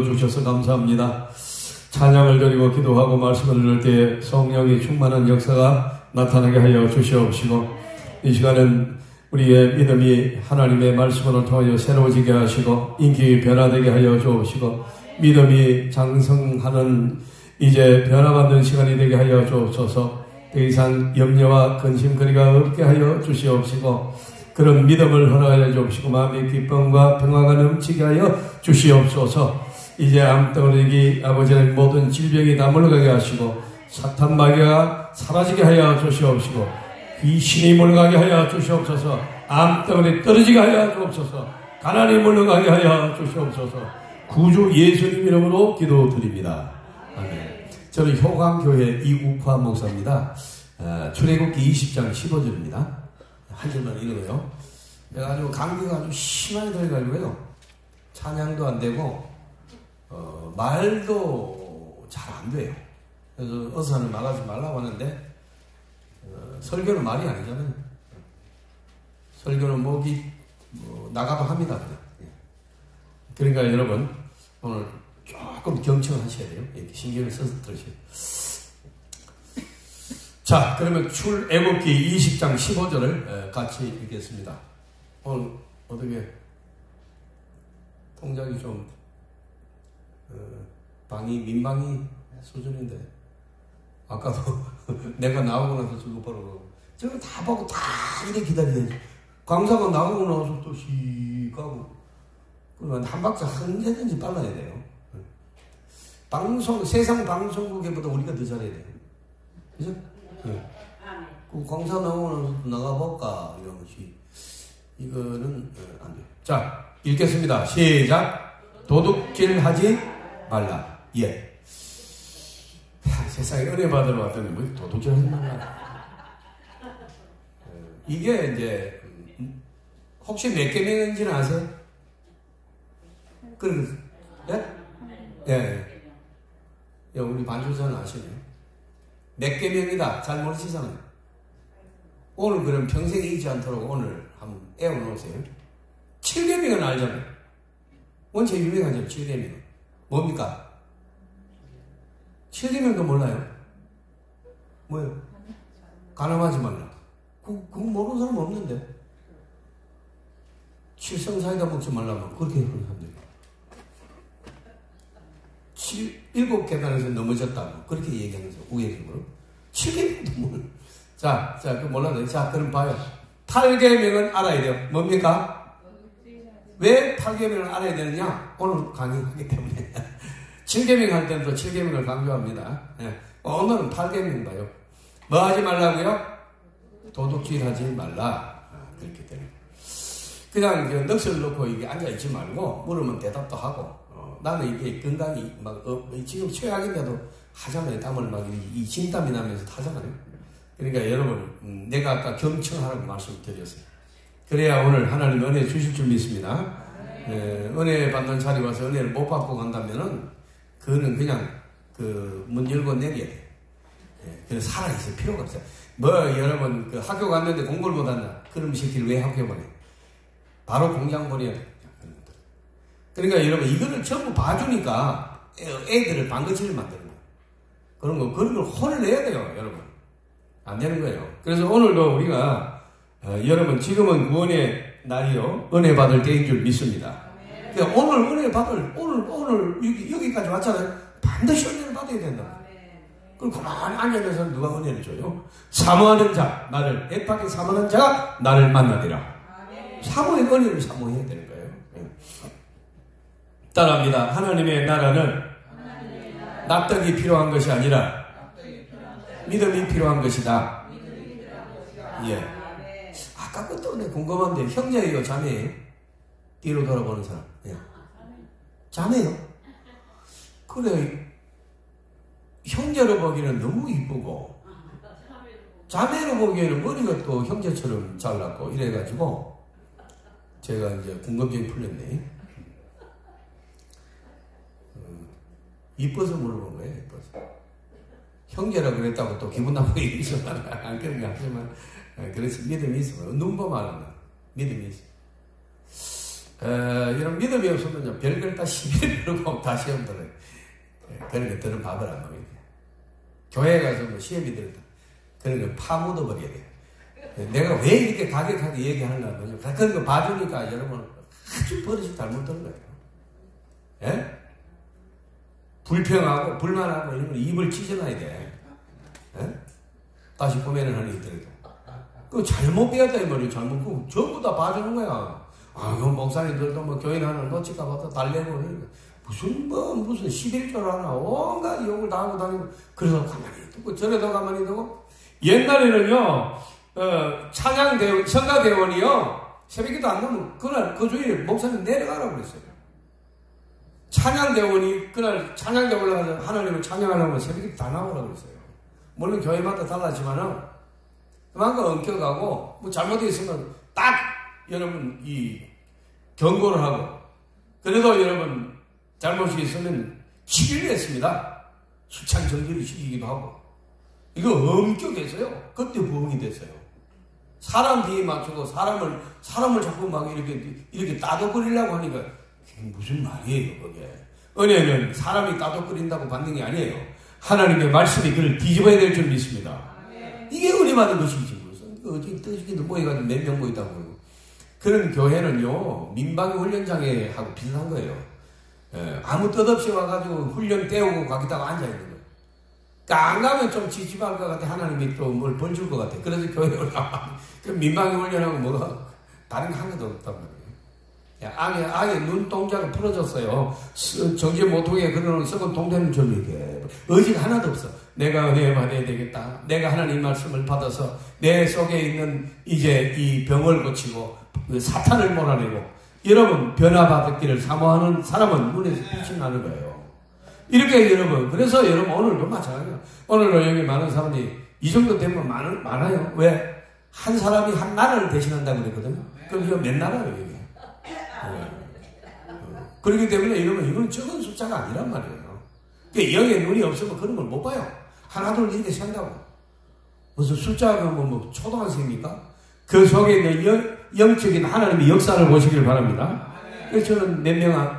불러주셔서 감사합니다. 찬양을 드리고 기도하고 말씀을 들을 때에 성령이 충만한 역사가 나타나게 하여 주시옵시고, 이 시간은 우리의 믿음이 하나님의 말씀을 통하여 새로워지게 하시고 인격이 변화되게 하여 주옵시고, 믿음이 장성하는 이제 변화받는 시간이 되게 하여 주옵소서. 더 이상 염려와 근심거리가 없게 하여 주시옵시고, 그런 믿음을 허락하여 주옵시고, 마음의 기쁨과 평화가 넘치게 하여 주시옵소서. 이제 암덩어리 아버지의 모든 질병이 다 물러가게 하시고, 사탄 마귀가 사라지게 하여 주시옵시고, 귀신이 물러가게 하여 주시옵소서. 암덩어리 떨어지게 하여 주옵소서. 가난이 물러가게 하여 주시옵소서. 구주 예수님 이름으로 기도드립니다. 아멘. 저는 효강교회 이욱화 목사입니다. 출애굽기 20장 15절입니다. 한 절만 읽어요. 그래가지고 감기가 아주 심하게 들어가지고요, 찬양도 안 되고 말도 잘 안 돼요. 그래서 의사는 말하지 말라고 하는데, 설교는 말이 아니잖아요. 설교는 목이 나가도 합니다. 그러니까 여러분, 오늘 조금 경청을 하셔야 돼요. 이렇게 신경을 써서 들으셔야 돼요. 자, 그러면 출애굽기 20장 15절을 같이 읽겠습니다. 오늘 어떻게 동작이 좀 민방위 수준인데, 아까도 내가 나오고 나서 저거 보러 저거 다 보고 다 이렇게 기다리야지. 강사가 나오고 나서 또 씩 가고, 그러면 한 박자 언제든지 빨라야 돼요. 세상 방송국에보다 우리가 더 잘해야 돼요. 그죠? 그 강사 나오고 나서 나가볼까? 이런 것이. 이거는 안 돼요. 자, 읽겠습니다. 시작. 도둑질 하지 말라. 예. 세상에 은혜 받으러 왔더니 뭐 도둑질 하지 말라. 이게 이제 혹시 몇 개명인지는 아세요? 예? 예. 우리 반주사는 아시네요. 몇 개명이다. 잘 모르시잖아요. 오늘 그럼 평생 잊지 않도록 오늘 한번 애워놓으세요. 7계명은 알잖아요. 원체 유명하죠. 7계명. 뭡니까? 7계명도 몰라요? 뭐예요? 가늠하지 말라. 그거 모르는 사람 없는데. 칠성사이다 먹지 말라면 그렇게 하는 사람들이. 7계단에서 넘어졌다고 그렇게 얘기하면서 우회적으로 7계명도 몰라. 자, 그 몰라도. 자, 그럼 봐요. 8계명은 알아야 돼요. 뭡니까? 왜 8계명을 알아야 되느냐? 오늘 강의하기 때문에. 7계명 할 때는 또 7계명을 강조합니다. 네. 오늘은 8계명 봐요. 뭐 하지 말라고요? 도둑질 하지 말라. 그렇게 되는. 그냥 넋을 놓고 이게 앉아있지 말고, 물으면 대답도 하고, 나는 이게 건강이 지금 최악인데도 하잖아요. 땀을 이 진땀이 나면서 하잖아요. 그러니까 여러분, 내가 아까 경청하라고 말씀드렸어요. 그래야 오늘 하나님 은혜 주실 줄 믿습니다. 은혜 받는 자리 와서 은혜를 못 받고 간다면은, 그거는 그냥 문 열고 내려야 돼요. 그래서 살아있을 필요가 없어요. 여러분, 학교 갔는데 공부를 못한다. 그럼 새끼를 왜 학교 보내? 바로 공장 보내야 돼요. 그러니까 여러분, 이거를 전부 봐주니까 애들을 방긋치를 만드는 거예요. 그런 걸 혼을 내야 돼요, 여러분. 안 되는 거예요. 그래서 오늘도 우리가, 여러분, 지금은 구원의 날이요, 은혜 받을 때인 줄 믿습니다. 그러니까 오늘 은혜 받을, 오늘 여기까지 왔잖아요. 반드시 은혜를 받아야 된다. 그럼 가만히 앉아서 누가 은혜를 줘요? 사모하는 자, 나를, 애타게 사모하는 자가 나를 만나리라. 사모의 은혜를 사모해야 되는 거예요. 따라합니다. 하나님의 나라는 납득이 필요한 것이 아니라 믿음이 필요한 것이다. 예. 아까 것도 궁금한데, 형제예요, 자매예요? 뒤로 돌아보는 사람. 예. 자매요? 그래. 형제로 보기에는 너무 이쁘고, 자매로 보기에는 머리가 또 형제처럼 잘났고, 이래가지고, 제가 이제 궁금증이 풀렸네. 이뻐서 물어본 거예요, 이뻐서. 형제라 그랬다고 또 기분 나쁘게 있어만, 안 그런 게 하지만, 그래서 믿음이 있어요. 눈 보면 알아. 믿음이 있어. 이런 믿음이 없으면 별걸 다 시비를 걸고 다 시험 들어요. 그런 거 들은 밥을 안 먹어야 돼요. 교회 가서 뭐 시험이 들었다. 그런 거 파묻어버려야 돼요. 내가 왜 이렇게 가격하게 얘기하는가 하면 그런 거 봐주니까 여러분 아주 버릇이 잘못된 거예요. 예? 불평하고 불만하고 이런 거 입을 찢어놔야 돼. 예? 다시 고민을 하는 이들도. 그 잘못 배웠다 이 말이에요. 잘못. 그 전부 다 봐주는 거야. 아, 그 목사님들도 뭐 교인 하나 놓칠까 봐서 달래고 무슨 11조를 하나 온갖 욕을 다 하고 다니고 그래서 가만히 두고 저래도 가만히 두고 옛날에는요 찬양대원 성가대원이요 새벽기도 안 나면 그날 그 주일 목사님 내려가라고 그랬어요. 찬양대원이 그날 찬양대 올라가서 하나님을 찬양하려면 새벽기도 다 나오라고 그랬어요. 물론 교회마다 달랐지만은 그만큼 엄격하고 뭐 잘못되어 있으면 딱 여러분 이 경고를 하고 그래도 여러분 잘못이 있으면 치기를 했습니다. 수찬 정지를 시키기도 하고 이거 엄격했어요. 그때 부흥이 됐어요. 사람 뒤에 맞추고 사람을 자꾸 막 이렇게 따돌거리려고 하니까 그게 무슨 말이에요 그게. 은혜는 사람이 따돌거린다고 받는 게 아니에요. 하나님의 말씀이 그를 뒤집어야 될 줄 믿습니다. 이게 은혜 받은 것이지 무슨 어디 뜨지기도 모여가지고 몇 명 모이다고 그러고. 그런 교회는요 민방위 훈련장에 하고 비슷한 거예요. 아무 뜻없이 와가지고 훈련 때우고 가기다가 앉아있는 거예요. 그러니까 안 가면 좀 지지할 것 같아. 하나님이 또 뭘 벌 줄 것 같아. 그래서 교회 올라와. 그 민방위 훈련하고 뭐가 다른 거 한 개도 없단 말이에요. 아예 눈동자가 풀어졌어요. 정지 못하게 그러는 썩은 동대는 좀 이게 의지가 하나도 없어. 내가 은혜 받아야 되겠다. 내가 하나님 말씀을 받아서 내 속에 있는 이제 이 병을 고치고 사탄을 몰아내고 여러분 변화받기를 사모하는 사람은 눈에서 빛이 나는 거예요. 이렇게 여러분 그래서 여러분 오늘도 마찬가지예요. 오늘도 여기 많은 사람이 이 정도 되면 많아요. 왜? 한 사람이 한 나라를 대신한다고 그랬거든요. 그럼 이거 몇 나라예요 이게? 그렇기 때문에 이건 적은 숫자가 아니란 말이에요. 그러니까 영에 눈이 없으면 그런 걸 못 봐요. 하나둘 이렇게 산다고. 무슨 숫자가 뭐 초등학생입니까? 그 속에 있는 영적인 하나님의 역사를 보시길 바랍니다. 그래서 저는 몇 명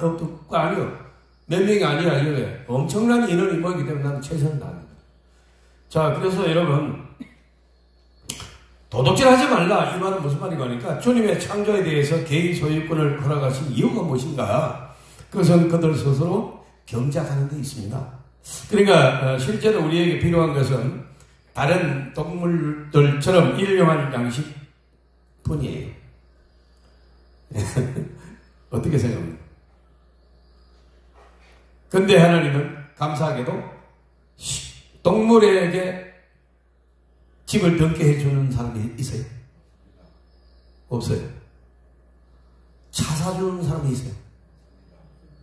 아니요. 몇 명이 아니라 이게 엄청난 인원이 모이기 때문에 나는 최선을 다합니다. 자, 그래서 여러분 도둑질하지 말라 이 말은 무슨 말인가 하니까 주님의 창조에 대해서 개인 소유권을 허락하신 이유가 무엇인가? 그것은 그들 스스로 경작하는 데 있습니다. 그러니까 실제로 우리에게 필요한 것은 다른 동물들처럼 일용할 양식뿐이에요. 어떻게 생각합니까? 근데 하나님은 감사하게도 동물에게 집을 덮게 해주는 사람이 있어요? 없어요. 차 사주는 사람이 있어요?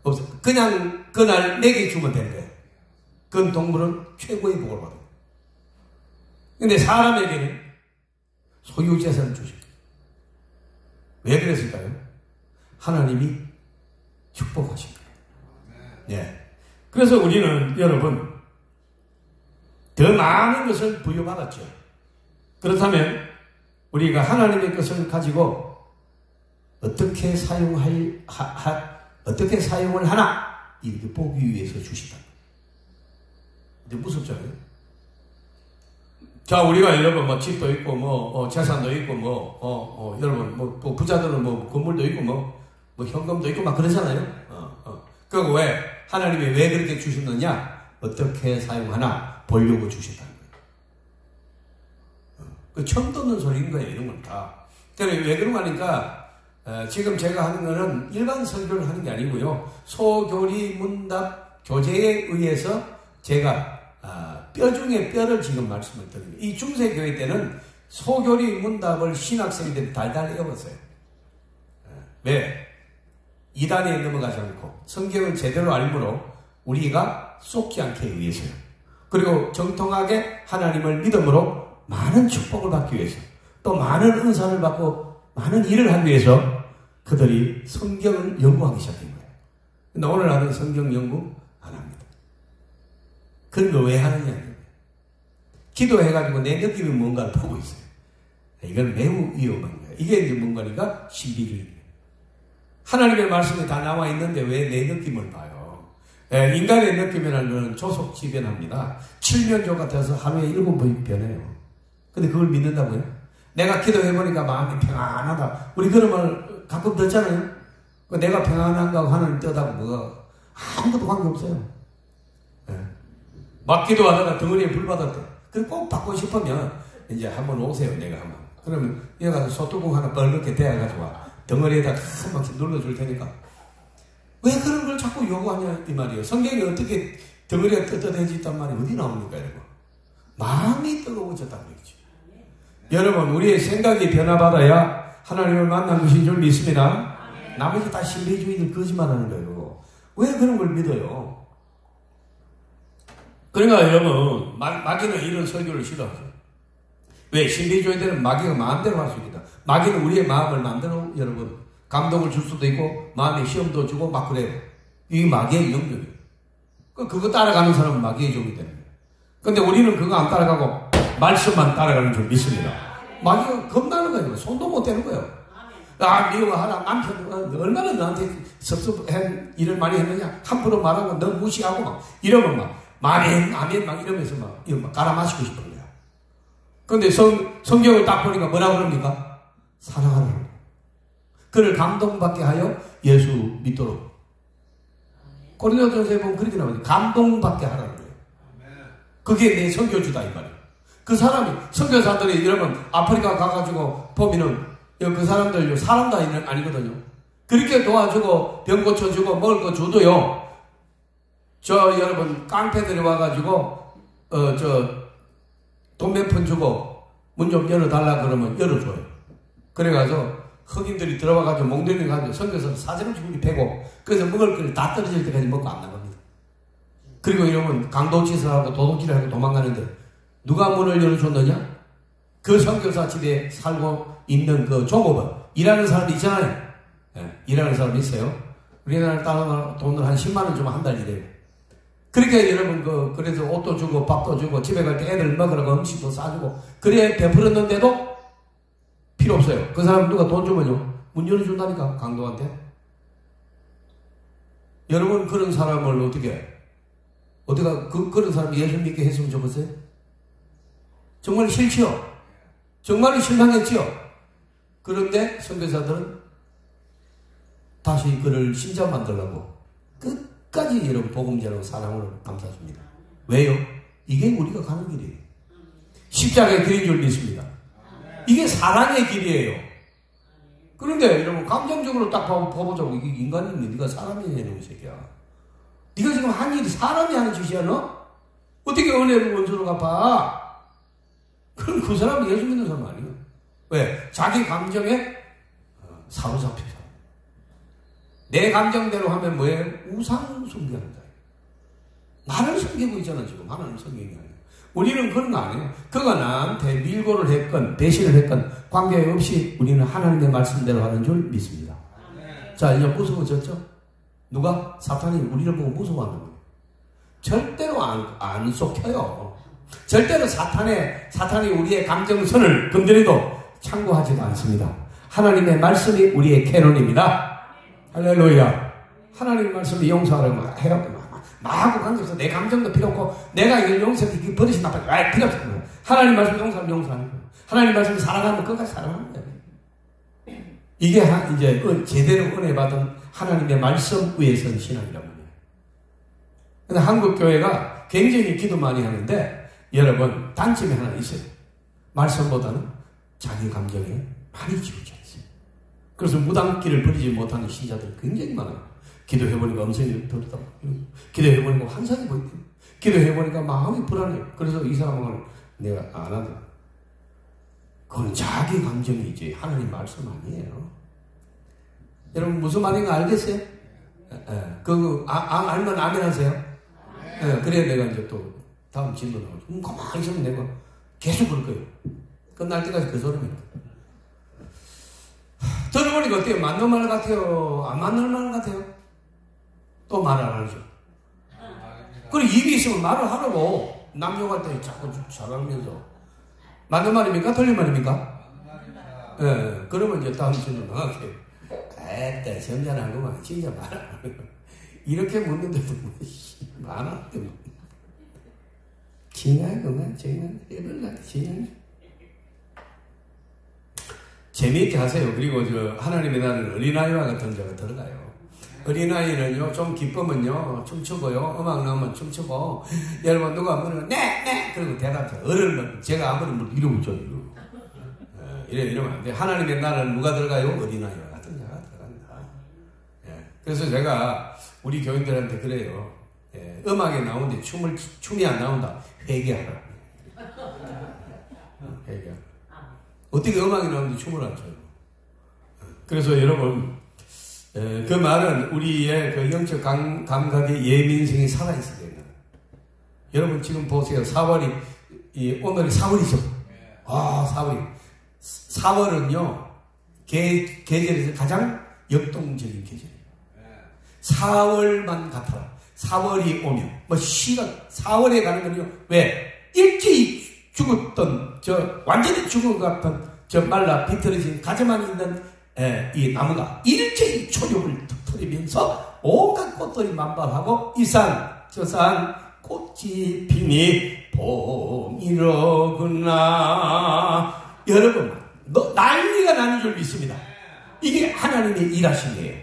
없어요. 그냥 그날 먹여주면 되는 거예요. 그건 동물은 최고의 복을 받아요. 근데 사람에게는 소유재산을 주십니다. 왜 그랬을까요? 하나님이 축복하신 거예요. 예. 그래서 우리는 여러분 더 많은 것을 부여받았죠. 그렇다면 우리가 하나님의 것을 가지고 어떻게 사용을 하나 이렇게 보기 위해서 주시다. 근데 무섭잖아요. 자, 우리가 여러분 뭐 집도 있고 뭐 재산도 있고 여러분 뭐 부자들은 뭐 건물도 있고 뭐 현금도 있고 막 그러잖아요. 그리고 왜 하나님이 왜 그렇게 주셨느냐? 어떻게 사용하나 보려고 주셨다는 거예요. 그 처음 듣는 소리인 거예요, 이런 건 다. 그래 왜 그런가 하니까 지금 제가 하는 거는 일반 설교를 하는 게 아니고요. 소교리 문답 교재에 의해서 제가 뼈 중에 뼈를 지금 말씀을 드립니다. 이 중세교회 때는 소교리 문답을 신학생들이 달달 외웠어요. 왜? 이단에 넘어가지 않고 성경을 제대로 알므로 우리가 쏟지 않게 위해서요. 그리고 정통하게 하나님을 믿음으로 많은 축복을 받기 위해서 또 많은 은사를 받고 많은 일을 하기 위해서 그들이 성경을 연구하기 시작한 거예요. 근데 오늘 하는 성경 연구 안 합니다. 그런 거 왜 하느냐? 기도해가지고 내 느낌이 뭔가를 보고 있어요. 이건 매우 위험한 거예요. 이게 이제 뭔가니까 신비주의예요. 하나님의 말씀이 다 나와 있는데 왜 내 느낌을 봐요? 예, 인간의 느낌이라는 조속지변합니다. 칠면조 같아서 하루에 7번 변해요. 근데 그걸 믿는다고요? 내가 기도해보니까 마음이 평안하다. 우리 그런 말 가끔 듣잖아요. 내가 평안한가 하고 하나님 떠다고 뭐가 아무것도 관계없어요. 예. 막 기도하다가 덩어리에 불 받았대. 그래 꼭 받고 싶으면 이제 한번 오세요. 내가 한번. 그러면 여기 가서 소뚜껑 하나 벌겋게 대어가지고 덩어리에다 한 방씩 눌러줄 테니까. 왜 그런 걸 자꾸 요구하냐 이 말이에요. 성경이 어떻게 덩어리가 떳떳해졌단 말이 어디 나옵니까? 여러분. 마음이 뜨거워졌다고 그러죠. 여러분 우리의 생각이 변화받아야 하나님을 만난 것인 줄 믿습니다. 나머지 다 신비주의들 거짓말하는 거예요. 왜 그런 걸 믿어요? 그러니까 여러분 마귀는 이런 설교를 싫어하죠. 왜? 신비주의들은 마귀가 마음대로 할 수 있다. 마귀는 우리의 마음을 만들어 여러분 감동을 줄 수도 있고 마음에 시험도 주고 막 그래요. 이게 마귀의 영역이에요. 그거 따라가는 사람은 마귀의 종이 되는 거예요. 근데 우리는 그거 안 따라가고 말씀만 따라가는 줄 믿습니다. 마귀가 겁나는 거예요. 손도 못 대는 거예요. 아, 미워하라. 남편, 얼마나 너한테 섭섭한 일을 많이 했느냐. 함부로 말하고 너 무시하고 막 이러면 막 아멘, 아멘 막 이러면서 막 갈아 마시고 싶은 거야. 근데 성경을 딱 보니까 뭐라고 그럽니까? 사랑하라. 그를 감동받게 하여 예수 믿도록. 고린도전서에 보면 그렇게 나오는데 감동받게 하라는 거예요. 그게 내 선교주다 이 말이에요. 그 사람이 선교사들이 이러면 아프리카 가가지고 보면은 그 사람들 사람도 아니거든요. 그렇게 도와주고 병 고쳐주고 먹을 거 줘도요. 저 여러분 깡패들이 와가지고 돈 몇 푼 주고 문 좀 열어달라 그러면 열어줘요. 그래가지고 흑인들이 들어와가지고 몽둥이 가지고 선교사 사제로 주문이 패고 그래서 먹을 거를 다 떨어질 때까지 먹고 안 나갑니다. 그리고 이러면 강도짓을 하고 도둑질을 하고 도망가는데 누가 문을 열어줬느냐? 그 선교사 집에 살고 있는 그 종업원 일하는 사람이 있잖아요. 예, 일하는 사람이 있어요. 우리나라 따로 돈을 한 10만 원 주면 한 달 일해요. 그렇게 여러분 그래서 옷도 주고 밥도 주고 집에 갈 때 애들 먹으라고 음식도 싸주고 그래 베풀었는데도 필요 없어요. 그 사람 누가 돈 주면요 문 열어준다니까 강도한테. 여러분 그런 사람을 어디가 그런 사람 예수 믿게 했으면 좋겠어요? 정말 싫지요. 정말 실망했지요. 그런데 선교사들은 다시 그를 신자 만들려고 끝까지 여러분 복음 전하고 사랑으로 감싸줍니다. 왜요? 이게 우리가 가는 길이에요. 십자가의 길인 줄 믿습니다. 이게 사랑의 길이에요. 그런데 여러분 감정적으로 딱 봐보자고 이게 인간이니 네가 사람이냐 이놈의 새끼야. 네가 지금 한 일이 사람이 하는 짓이야 너? 어떻게 은혜를 원수로 갚아? 그럼 그 사람은 예수 믿는 사람 아니에요. 왜? 자기 감정에 사로잡힌 사람. 내 감정대로 하면 뭐예요? 우상 숭배한다. 나를 섬기고 있잖아 지금. 하나님 섬기는 게 아니에요. 우리는 그런 거 아니에요. 그가 나한테 밀고를 했건 배신을 했건 관계없이 우리는 하나님의 말씀대로 하는 줄 믿습니다. 자 이제 무서워졌죠? 누가? 사탄이 우리를 보고 무서워하는 거예요. 절대로 안 속혀요. 절대로 사탄이 우리의 감정선을 건드려도 참고하지도 않습니다. 하나님의 말씀이 우리의 캐논입니다. 할렐루야. 하나님의 말씀이 용서하라고 해요. 나하고 관계없어. 내 감정도 필요 없고 내가 이걸 용서해 버릇이 나빠. 필요 없어. 하나님 말씀 용서하면 용서하는 거예요. 하나님 말씀 사랑하면 끝까지 사랑하는 거예요. 이게 이제 제대로 은혜 받은 하나님의 말씀 위에 선 신앙이란 말이에요. 근데 한국 교회가 굉장히 기도 많이 하는데 여러분 단점이 하나 있어요. 말씀보다는 자기 감정에 많이 지우져 있어요. 그래서 무당길을 버리지 못하는 신자들이 굉장히 많아요. 기도해보니까 음성이 들었다고. 기도해보니까 환상이 보이고 기도해보니까 마음이 불안해요. 그래서 이 사람을 내가 안 하더라. 그건 자기 감정이지 하나님 말씀 아니에요. 여러분 무슨 말인가 알겠어요? 알면 아멘 하세요. 그래야 내가 이제 또 다음 질문을 가만히 있으면 내가 계속 그럴 거예요. 끝날 때까지 그 소리입니다. 들어보니까 어때요? 맞는 말 같아요? 안 맞는 말 같아요? 또 말 안 하죠. 그리고 입이 있으면 말을 하라고. 남 욕할 때 자꾸 잘하면서. 맞는 말입니까? 틀린 말입니까? 예, 그러면 이제 다음 질문 할게요. 에따, 점잖은 것만 진짜 많아. 이렇게 묻는데도 많아. 지나야 그만, 지나야 해볼라, 지나야. 재미있게 하세요. 그리고 하나님의 나라는 어린아이와 같은 자가 들어가요. 어린아이는요, 좀 기쁘면요, 춤추고요, 음악 나오면 춤추고, 여러분 누가 물으면, 네! 그리고 대답해요. 어른은 제가 아무리 이러고 있죠, 이러고. 이러면 안 돼. 하나님의 나라는 누가 들어가요? 어린아이와 같은 자가 들어간다. 그래서 제가 우리 교인들한테 그래요. 음악이 나오는데 춤이 안 나온다. 회개하라. 회개. 어떻게 음악이 나오는데 춤을 안 춰요? 그래서 여러분, 그 말은 우리의 그 영적 감각의 예민성이 살아있어야 됩니다. 여러분 지금 보세요. 4월이, 오늘이 4월이죠? 4월은요, 계절에서 가장 역동적인 계절이에요. 4월만 같아라. 4월이 오면, 시간, 4월에 가는 건요, 왜? 일찍 죽었던, 완전히 죽은 것 같은, 말라 비틀어진 가지만 있는, 이 나무가 일제히 초력을 터뜨리면서 온갖 꽃들이 만발하고, 이 산, 저 산, 꽃이 피니 봄이로구나. 여러분, 난리가 나는 줄 믿습니다. 이게 하나님의 일하신 거예요.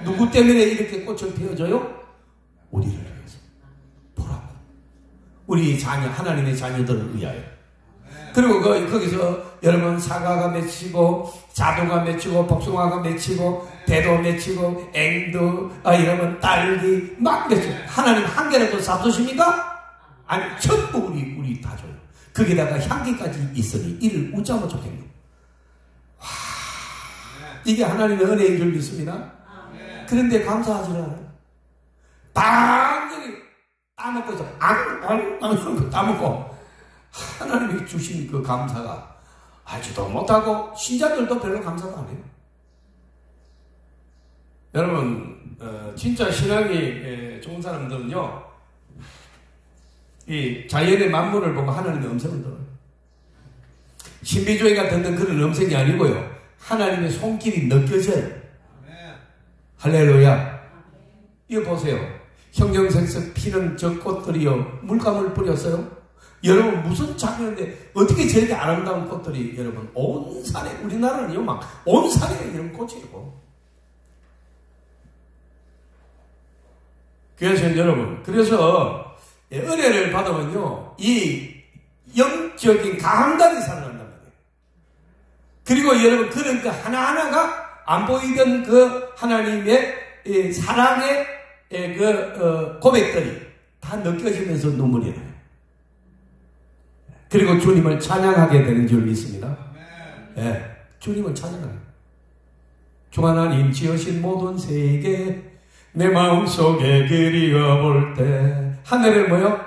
누구 때문에 이렇게 꽃을 피워줘요? 우리를 위해서. 보라고. 우리 자녀, 하나님의 자녀들을 위하여. 그리고 거기서 여러분 사과가 맺히고, 자두가 맺히고, 복숭아가 맺히고, 대도 맺히고, 앵두, 이러면 딸기 막 맺히고. 하나님 한 개라도 삽두십니까? 아니, 전부 우리 다 줘요. 거기다가 향기까지 있으니 이를 웃자면 좋겠네요. 와, 이게 하나님의 은혜인 줄 믿습니다. 그런데 감사하지 않아요. 당연히 따먹고 있어. 따먹고. 하나님이 주신 그 감사가 알지도 못하고 신자들도 별로 감사도 안 해요. 여러분, 진짜 신앙이 좋은 사람들은요, 이 자연의 만물을 보고 하나님의 음성을 들어요. 신비주의가 듣는 그런 음성이 아니고요, 하나님의 손길이 느껴져요. 할렐루야. 이거 보세요. 형형색색 피는 저 꽃들이요, 물감을 뿌렸어요. 여러분, 무슨 작년인데 어떻게 저렇게 아름다운 꽃들이, 여러분, 온 산에, 우리나라는요, 막 온 산에 이런 꽃이 있고. 그래서 여러분, 은혜를 받으면요, 이 영적인 감각이 살아난단 말이에요. 그리고 여러분, 그런 그 하나하나가 안 보이던 그 하나님의 사랑의 고백들이 다 느껴지면서 눈물이 나요. 그리고 주님을 찬양하게 되는 줄 믿습니다. 주님을 찬양하는. 주 하나님 지으신 모든 세계 내 마음속에 그리워볼 때 하늘에 뭐요?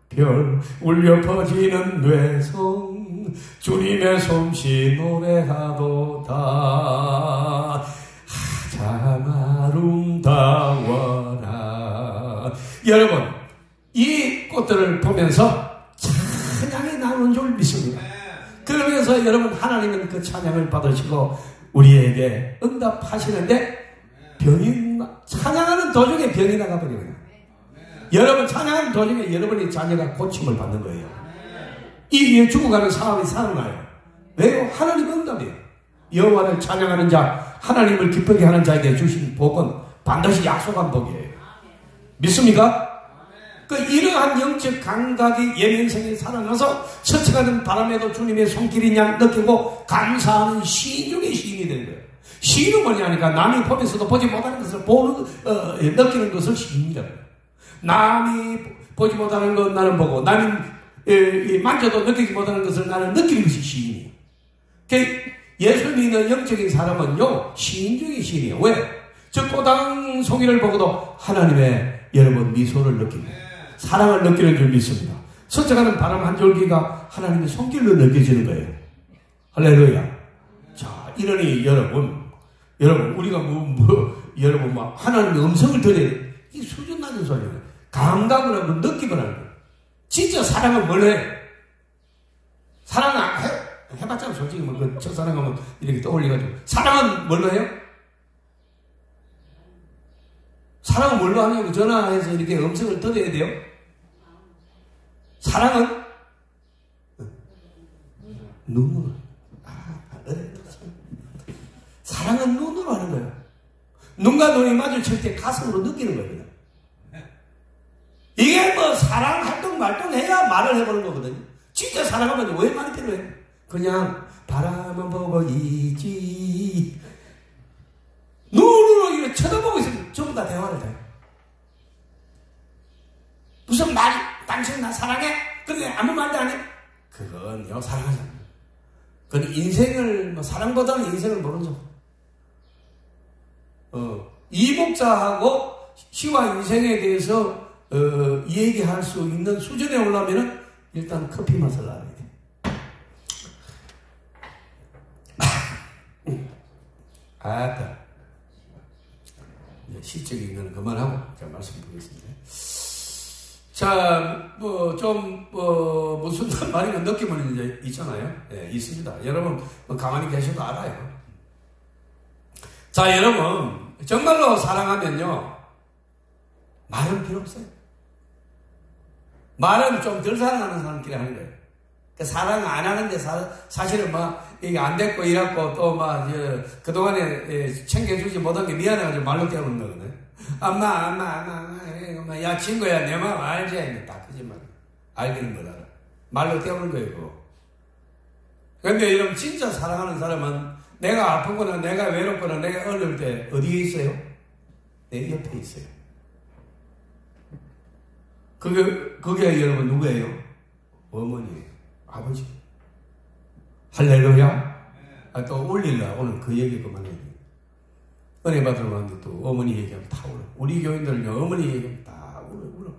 별 울려 퍼지는 뇌성 주님의 솜씨 노래하도다. 참 아름다워라. 여러분, 이 꽃들을 보면서 찬양이 나오는 줄 믿습니다. 그러면서 여러분, 하나님은 그 찬양을 받으시고 우리에게 응답하시는데 찬양하는 도중에 병이 나가버려요. 여러분, 찬양하는 도중에 여러분의 자녀가 고침을 받는 거예요. 이 죽어가는 사람이 살아나요. 왜요? 하나님 응답이에요. 여호와를 찬양하는 자, 하나님을 기쁘게 하는 자에게 주신 복은 반드시 약속한 복이에요. 믿습니까? 이러한 영적 감각의 예민성이 살아나서 스쳐가는 바람에도 주님의 손길인 양 느끼고 감사하는 시인 중에 시인이 되는 거예요. 시인은 뭐냐니까 남이 보면서도 보지 못하는 것을 느끼는 것을 시인이라고 해요. 남이 보지 못하는 것 나는 보고, 남이 만져도 느끼지 못하는 것을 나는 느끼는 것이 시인이에요. 예수 믿는 영적인 사람은요, 시인 중에 시인이에요. 왜? 저 꼬당 송이를 보고도 하나님의 여러분 미소를 느낍니다. 사랑을 느끼는 줄 믿습니다. 스쳐가는 바람 한 줄기가 하나님의 손길로 느껴지는 거예요. 할렐루야. 자, 이러니 여러분, 우리가 여러분, 하나님의 음성을 들어야 돼. 이 수준 낮은 소리예요. 감각을 하고 느낌을 하는 거예요. 진짜 사랑은 뭘 해? 사랑은 해봤잖아. 솔직히 저 사랑 하면 이렇게 떠올리가지고. 사랑은 뭘로 해요? 사랑은 뭘로 하냐고 전화해서 이렇게 음성을 들어야 돼요? 사랑은? 눈으로. 사랑은 눈으로 하는 거예요. 눈과 눈이 마주칠 때 가슴으로 느끼는 거예요. 이게 뭐 사랑 활동 말동해야 말을 해보는 거거든요. 진짜 사랑하면 왜 말이 필요해? 그냥 바라만 보고 있지. 눈으로 이렇게 쳐다보고 있으면 전부 다 대화를 해요. 무슨 말, 당신 나 사랑해? 근데 아무 말도 안 해? 그건요, 사랑하지 않아요. 그건 인생을, 뭐 사랑보다는 인생을 모르죠. 이 목사하고 시와 인생에 대해서 얘기할 수 있는 수준에 오려면은 일단 커피 맛을 알아야 돼. 아따. 시적인 건 그만하고 제가 말씀드리겠습니다. 자, 무슨 말인가 느낌은 이제 있잖아요. 예, 있습니다. 여러분, 가만히 계셔도 알아요. 자, 여러분, 정말로 사랑하면요, 말은 필요 없어요. 말은 좀 덜 사랑하는 사람끼리 하는 거예요. 사랑 안 하는데 사실은 이게 안 됐고 이랬고 또 그동안에 챙겨주지 못한 게 미안해가지고 말로 때우는 거거든. 엄마, 야, 친구야, 내 마음 알지? 다 거짓말. 알기는 못 알아. 말로 때우는 거예요, 그거. 근데 여러분, 진짜 사랑하는 사람은 내가 아프거나 내가 외롭거나 내가 어려울 때 어디에 있어요? 내 옆에 있어요. 그게 여러분 누구예요? 어머니예요. 아버지. 할렐루야. 또 올릴라. 오늘 그 얘기 그만해야 돼. 은혜 받으러 왔는데 또 어머니 얘기하면 다 울어. 우리 교인들은요, 어머니 얘기하면 다 울어.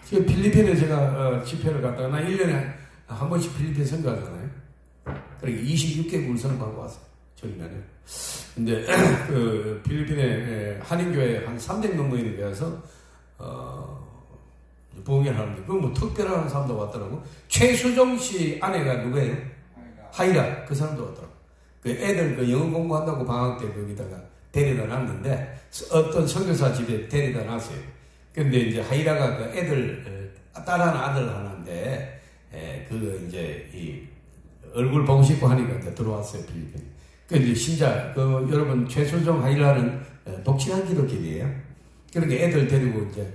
필리핀에 제가 집회를 갔다가 나 1년에 한 번씩 필리핀 선교하잖아요. 그러니까 26개국을 선교하고 왔어요. 저희는. 근데 그 필리핀에 한인교회 한 300명 모이는 교회에서 부흥회를 하는데 그건 뭐 특별한 사람도 왔더라고. 최수종 씨 아내가 누구예요? 하이라. 그 사람도 왔더라고. 그 애들 그 영어 공부한다고 방학 때 거기다가 데려다 놨는데 어떤 선교사 집에 데려다 놨어요. 근데 이제 하이라가 그 애들 딸 하나 아들 하나인데 그 이제 이 얼굴 보고 싶고 하니까 이제 들어왔어요, 필리핀. 그 이제 신자 여러분 최수종 하이라는 독실한 기독교이에요. 그러니까 애들 데리고 이제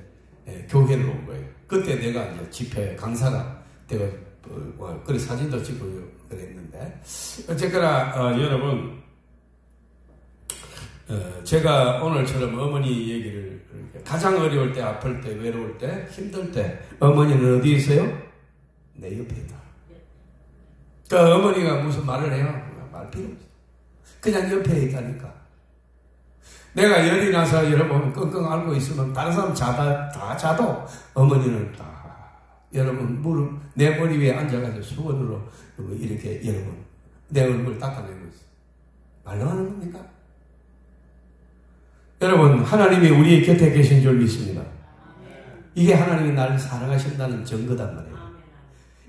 교회를 온 거예요. 그때 내가 이제 집회 강사가 내가 그래 사진도 찍고 그랬는데 어쨌거나 여러분 제가 오늘처럼 어머니 얘기를 가장 어려울 때, 아플 때, 외로울 때, 힘들 때 어머니는 어디 있어요? 내 옆에 있다. 그러니까 어머니가 무슨 말을 해요? 말 필요 없어. 그냥 옆에 있다니까. 내가 열이 나서 여러분 끙끙 앓고 있으면 다른 사람 다 자도 어머니는 다 여러분 무릎 내 머리 위에 앉아가지고 수건으로 이렇게 여러분 내 얼굴 닦아내고 있어. 말로 하는 겁니까? 여러분 하나님이 우리의 곁에 계신 줄 믿습니다. 이게 하나님이 나를 사랑하신다는 증거단 말이에요.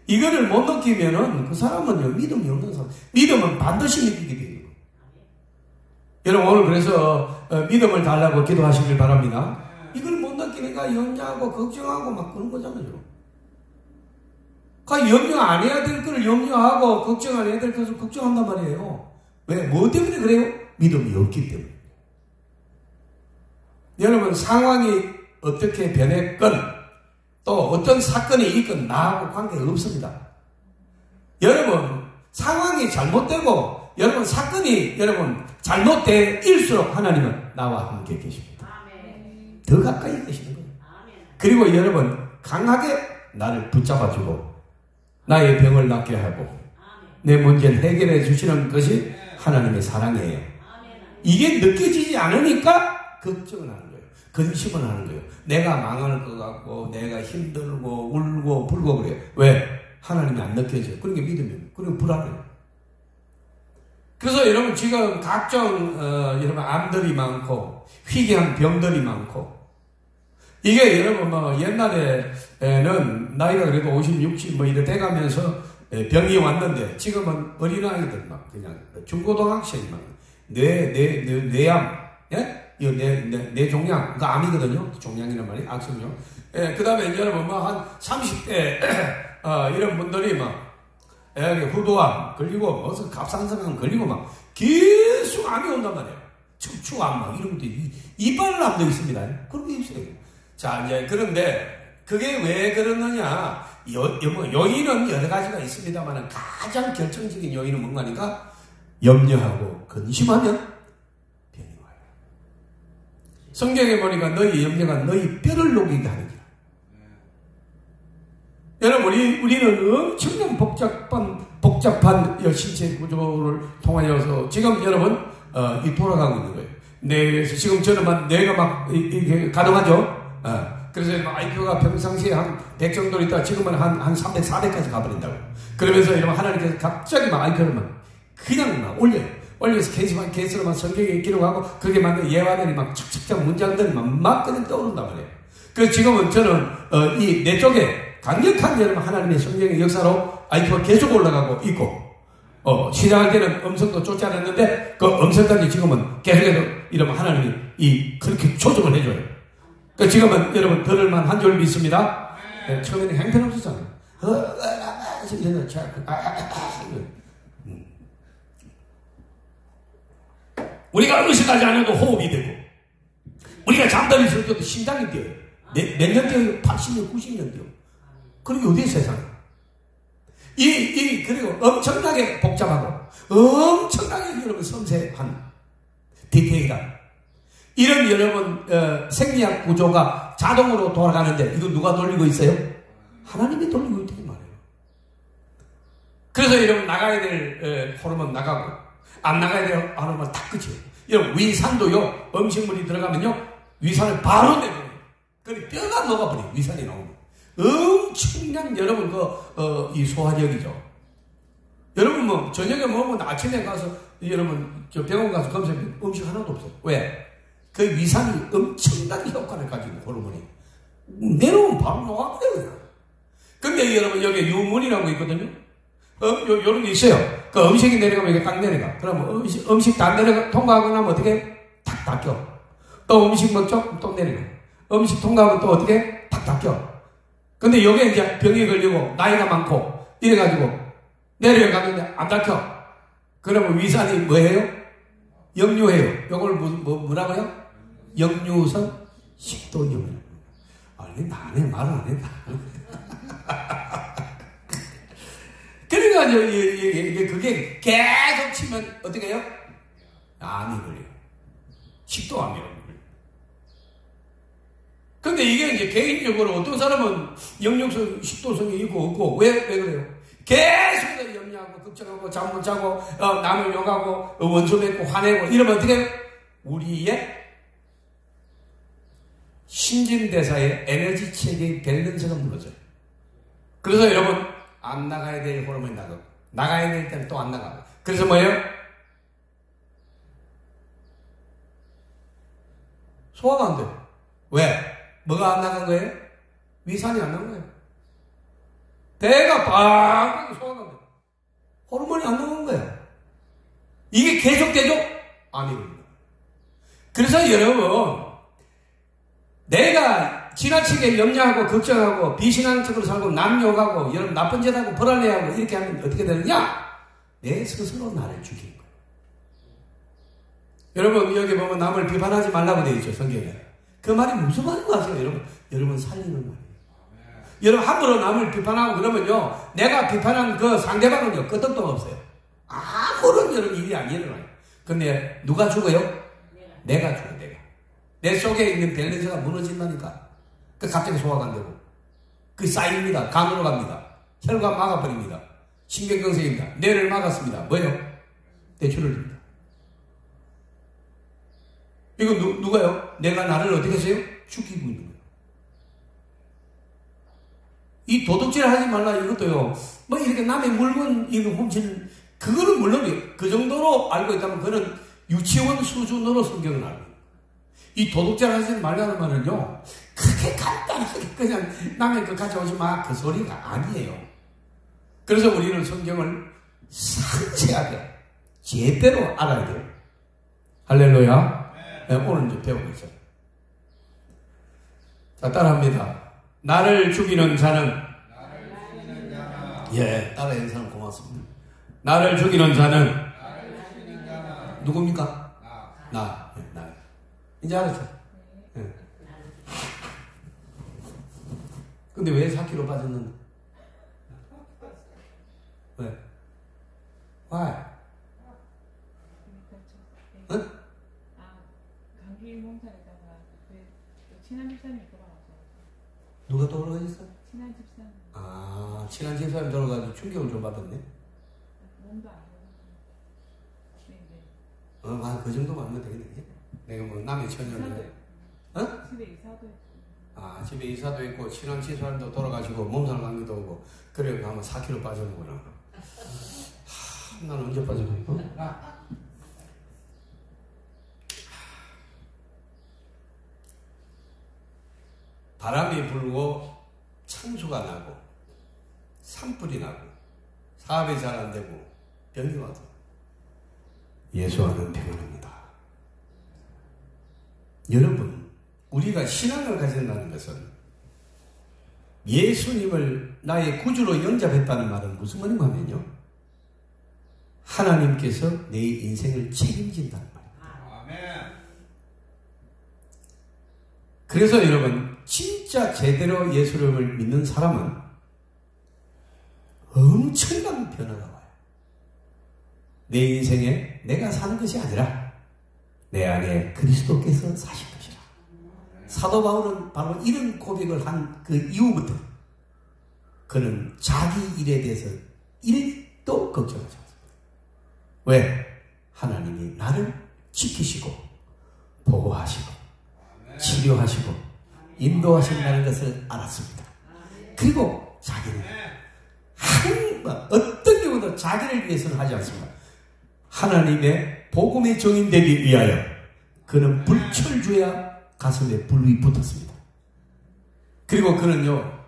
이거를 못 느끼면은 그 사람은요 믿음이 없는 사람. 믿음은 반드시 믿게 돼요. 여러분 오늘 그래서 믿음을 달라고 기도하시길 바랍니다. 이걸 못 느끼니까 염려하고 걱정하고 막 그런 거잖아요. 그러니까 염려 안 해야 될 거를 염려하고 걱정 안 해야 될 것을 걱정한단 말이에요. 왜? 뭐 때문에 그래요? 믿음이 없기 때문에. 여러분 상황이 어떻게 변했건 또 어떤 사건이 있건 나하고 관계가 없습니다. 여러분 상황이 잘못되고 여러분 사건이 여러분 잘못될수록 하나님은 나와 함께 계십니다. 아멘. 더 가까이 계시는 거예요. 아멘. 그리고 여러분 강하게 나를 붙잡아주고 나의 병을 낫게 하고 아멘. 내 문제를 해결해 주시는 것이 하나님의 사랑이에요. 아멘. 이게 느껴지지 않으니까 걱정을 하는 거예요. 근심을 하는 거예요. 내가 망할 것 같고 내가 힘들고 울고 불고 그래요. 왜? 하나님이 안 느껴져요. 그런 게 믿음이에요. 그리고 불안해요. 그래서 여러분 지금 각종 여러분 암들이 많고 희귀한 병들이 많고 이게 여러분 뭐 옛날에는 나이가 그래도 50, 60 뭐 이래 돼가면서 병이 왔는데 지금은 어린아이들 막 그냥 중고등학생 막 뇌암 예? 이 내 종양, 그거 암이거든요. 종양이란 말이 악성종. 예, 그 다음에 여러분, 한 30대, 이런 분들이 후두암 걸리고, 무슨 갑상선암 걸리고 계속 암이 온단 말이에요. 척추암 이런 것도, 이빨암도 있습니다. 그런 게 있어요. 자, 이제, 그런데, 그게 왜 그러느냐. 요인은 여러 가지가 있습니다만, 가장 결정적인 요인은 뭔가니까, 염려하고 근심하면 병이 와요. 성경에 보니까 너희 염려가 너희 뼈를 녹이게 하느니라. 여러분, 우리는 엄청난 복잡한 신체 구조를 통하여서 지금 여러분, 돌아가고 있는 거예요. 뇌에서 지금 저는 뇌가 이게 가동하죠? 그래서 IQ가 평상시에 한 100 정도 있다가 지금은 한 300, 400까지 가버린다고. 그러면서 이러면 하나님께서 갑자기 IQ를 그냥 올려서 케이스로 성경에 기록하고 그게 맞는 예화들이 착착착 문장들이 막 그냥 떠오른단 말이에요. 그래서 지금은 저는, 이 내 쪽에 강력한 여러분 하나님의 성령의 역사로 IQ가 계속 올라가고 있고, 시작할 때는 음성도 쫓아냈는데, 그 음성까지 지금은 계속해서 이러면 하나님이 그렇게 조정을 해줘요. 그 지금은 여러분 들을만 한 줄 믿습니다. 네, 처음에는 형편없었잖아요. 우리가 의식하지 않아도 호흡이 되고, 우리가 잠들이 있을 때도 심장이 뛰어요. 몇 년 뛰어요? 80년, 90년 뛰어요. 그리고 어디 세상에? 그리고 엄청나게 복잡하고, 엄청나게 여러분 섬세한 디테일한, 이런 여러분, 생리학 구조가 자동으로 돌아가는데, 이거 누가 돌리고 있어요? 하나님이 돌리고 있다는 말이에요. 그래서 여러분 나가야 될 호르몬 나가고, 안 나가야 될 호르몬 다 끝이에요. 여러분, 위산도요, 음식물이 들어가면요, 위산을 바로 내버려요. 그리고 뼈가 녹아버려요, 위산이 나오면. 엄청난 여러분 이 소화력이죠. 여러분 저녁에 먹으면 아침에 가서 여러분 저 병원 가서 검사해 음식 하나도 없어요. 왜? 그 위산이 엄청난 효과를 가지고 호르몬이 내려오면 바로 녹아버려요. 근데 여러분 여기 유문이라고 있거든요. 요런 게 있어요. 그 음식이 내려가면 이게 딱 내려가. 그러면 음식 다 통과하고 나면 어떻게 탁 닦여. 또 음식 먹죠? 또 내려가. 음식 통과하면 또 어떻게 탁 닦여. 근데 여기에 이제 병이 걸리고 나이가 많고 이래가지고 내려가는데 안 닦여. 그러면 위산이 뭐예요? 역류해요. 이걸 뭐라고요? 역류성 식도염. 아니 나네 말을 안 했다. 그러니까 이게 그게 계속 치면 어떻게 해요? 암이 걸려요. 식도암이라고 걸려요. 근데 이게 이제 개인적으로 어떤 사람은 역류성 식도성이 있고 없고 왜 그래요? 계속 염려하고 걱정하고 잠 못 자고 남을 욕하고 원수 맺고 화내고 이러면 어떻게 해요? 우리의 신진대사의 에너지 체계의 밸런스가 무너져요. 그래서 여러분 안 나가야 될 호르몬이 나가고 나가야 될 때는 또 안 나가고. 그래서 뭐예요? 소화가 안 돼요. 왜? 뭐가 안 나간 거예요? 위산이 안 나간 거예요. 배가 빵 소화가 안 돼요. 호르몬이 안 나간 거예요. 이게 계속되죠? 암이 걸립니다. 그래서 여러분 내가 지나치게 염려하고 걱정하고 비신앙적으로 살고 남 욕하고 여러분 나쁜 짓 하고 불안해하고 이렇게 하면 어떻게 되느냐? 내 스스로 나를 죽이는 거예요. 여러분 여기 보면 남을 비판하지 말라고 되어 있죠, 성경에. 그 말이 무슨 말인 거 아세요? 여러분 살리는 말이에요. 여러분 함부로 남을 비판하고 그러면요, 내가 비판한 그 상대방은요 끄떡도 없어요. 아무런 여러분 일이 안 일어나요. 근데 누가 죽어요? 내가 죽어요. 내 속에 있는 밸런스가 무너진다니까. 그 갑자기 소화가 안 되고 그 쌓입니다. 간으로 갑니다. 혈관 막아버립니다. 신경경색입니다. 뇌를 막았습니다. 뭐예요? 뇌출혈을 줍니다. 이거 누가요? 내가 나를 어떻게 했어요? 죽이고 있는 거예요. 이 도둑질 하지 말라 이것도요, 뭐 이렇게 남의 물건 이거 훔치는 그거는 물론 그 정도로 알고 있다면 그는 유치원 수준으로 성경을 알고 있는. 이 도둑질 하지 말라는 말은요, 그렇게 간단하게 그냥 남의 거 가져오지 마 그 소리가 아니에요. 그래서 우리는 성경을 상세하게 제대로 알아야 돼요. 할렐루야. 오늘 이제 배우고 있어요. 자, 따라합니다. 나를 죽이는 자는, 예, 따라하는 사람 고맙습니다. 나를 죽이는 자는, 누굽니까? 나. 이제 알았죠? 예. 근데 왜 4kg 빠졌는데? 왜? Why? 응? 감기 몸살에다가 친한 집사님이 돌아가서. 누가 돌아가셨어요? 친한 집사님. 아, 친한 집사님 돌아가서 충격을 좀 받았네? 몸도 안 좋아서. 네. 그 정도만 하면 되겠네. 내가 뭐 남의 처녀인데. 집에 이사도 했고. 아, 집에 이사도 있고, 친한 집사람도 돌아가시고, 몸살 감기도 오고, 그래, 아마 4kg 빠졌는구나. 난 언제 빠졌고? 바람이 불고, 창수가 나고, 산불이 나고, 사업이 잘 안 되고, 병이 와도, 예수와는 평안합니다. 여러분, 우리가 신앙을 가진다는 것은 예수님을 나의 구주로 영접했다는 말은 무슨 말인가 하면요, 하나님께서 내 인생을 책임진다는 말입니다. 아멘. 그래서 여러분, 진짜 제대로 예수님을 믿는 사람은 엄청난 변화가 와요. 내 인생에 내가 사는 것이 아니라 내 안에 그리스도께서 사신 것이라. 사도 바울은 바로 이런 고백을 한 그 이후부터 그는 자기 일에 대해서 1도 걱정하지 않습니다. 왜? 하나님이 나를 지키시고 보호하시고 치료하시고 인도하신다는 것을 알았습니다. 그리고 자기는 어떤 경우도 자기를 위해서는 하지 않습니다. 하나님의 복음의 종이 되기 위하여 그는 불철주야 가슴에 불이 붙었습니다. 그리고 그는요,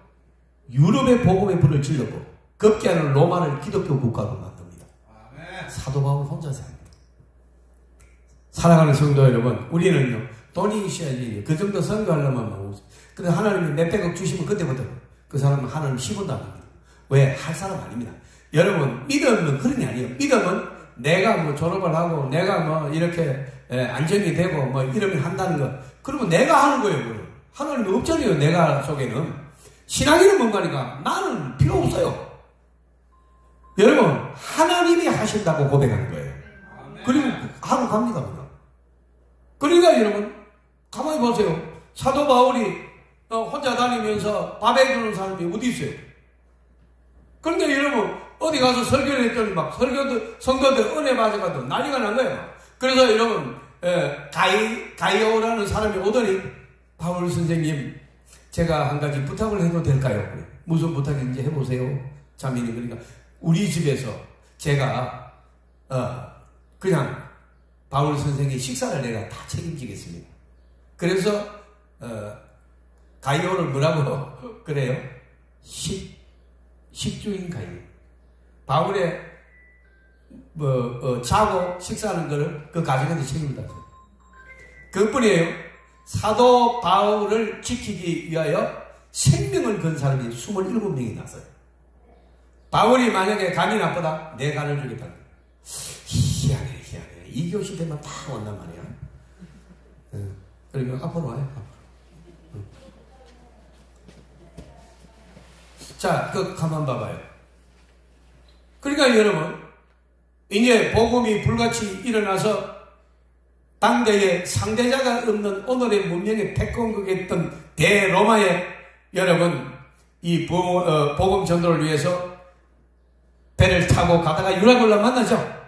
유럽의 복음의 불을 질렀고 급기야는 로마를 기독교 국가로 만듭니다. 사도 바울 혼자서 합니다. 사랑하는 성도 여러분, 우리는요, 돈이 있어야지 그 정도 선교하려면 하고, 근데 하나님이 몇백억 주시면 그때부터 그 사람은 하나님 10원도 안 합니다. 왜? 할 사람 아닙니다. 여러분, 믿음은 그런 게 아니에요. 믿음은 내가 뭐 졸업을 하고 내가 뭐 이렇게 안정이 되고 뭐 이러면 한다는 거, 그러면 내가 하는 거예요. 하나님이 없잖아요. 내가 속에는. 신앙이는 뭔가니까 나는 필요 없어요. 여러분, 하나님이 하신다고 고백하는 거예요. 그리고 하고 갑니다. 그러니까 여러분, 가만히 보세요. 사도 바울이 혼자 다니면서 밥 해주는 사람이 어디 있어요? 그런데 여러분, 어디 가서 설교를 했더니 막 성도들 은혜 받아가지고 난리가 난 거예요. 그래서 여러분, 가이오라는 사람이 오더니, 바울 선생님, 제가 한 가지 부탁을 해도 될까요? 무슨 부탁인지 해보세요. 자매님, 그러니까 우리 집에서 제가 그냥 바울 선생의 식사를 내가 다 책임지겠습니다. 그래서 가이오를 뭐라고 그래요? 식주인 가이오. 바울의 자고 식사하는 거를 그 가정에서 책임을 다져요. 그뿐이에요. 사도 바울을 지키기 위하여 생명을 건 사람이 27명이 났어요. 바울이 만약에 간이 나쁘다, 내 간을 주겠다. 희한해. 이 교시 되면 다 온단 말이야. 그러니까 앞으로 와요. 앞으로. 자, 가만 봐봐요. 그러니까 여러분, 이제 복음이 불같이 일어나서 당대에 상대자가 없는 오늘의 문명의 패권국이었던 대로마에 여러분, 이 복음 전도를 위해서 배를 타고 가다가 유라굴라 만나죠.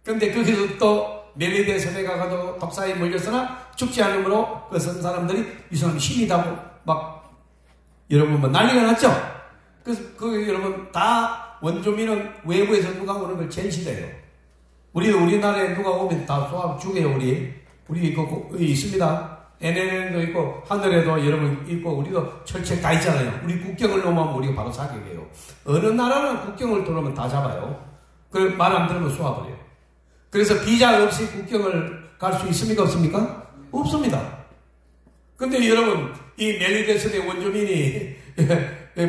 그런데 거기서 또 멜리데 섬에 가가도 독사에 몰렸으나 죽지 않으므로 그 선 사람들이 이 사람 신이다고 막 여러분 뭐 난리가 났죠. 그래서 여러분 다 원주민은 외부에서 누가 오는 걸 제일 싫어해요. 우리나라에 누가 오면 다 쏘아 죽여요. 우리 있습니다. NNN도 있고 하늘에도 여러분 있고 우리도 철책 다 있잖아요. 우리 국경을 넘으면 우리가 바로 사격해요. 어느 나라는 국경을 들어오면 다 잡아요. 그 말 안 들으면 쏘아버려요. 그래서 비자 없이 국경을 갈 수 있습니까? 없습니까? 없습니다. 근데 여러분, 이 멜리데스의 원주민이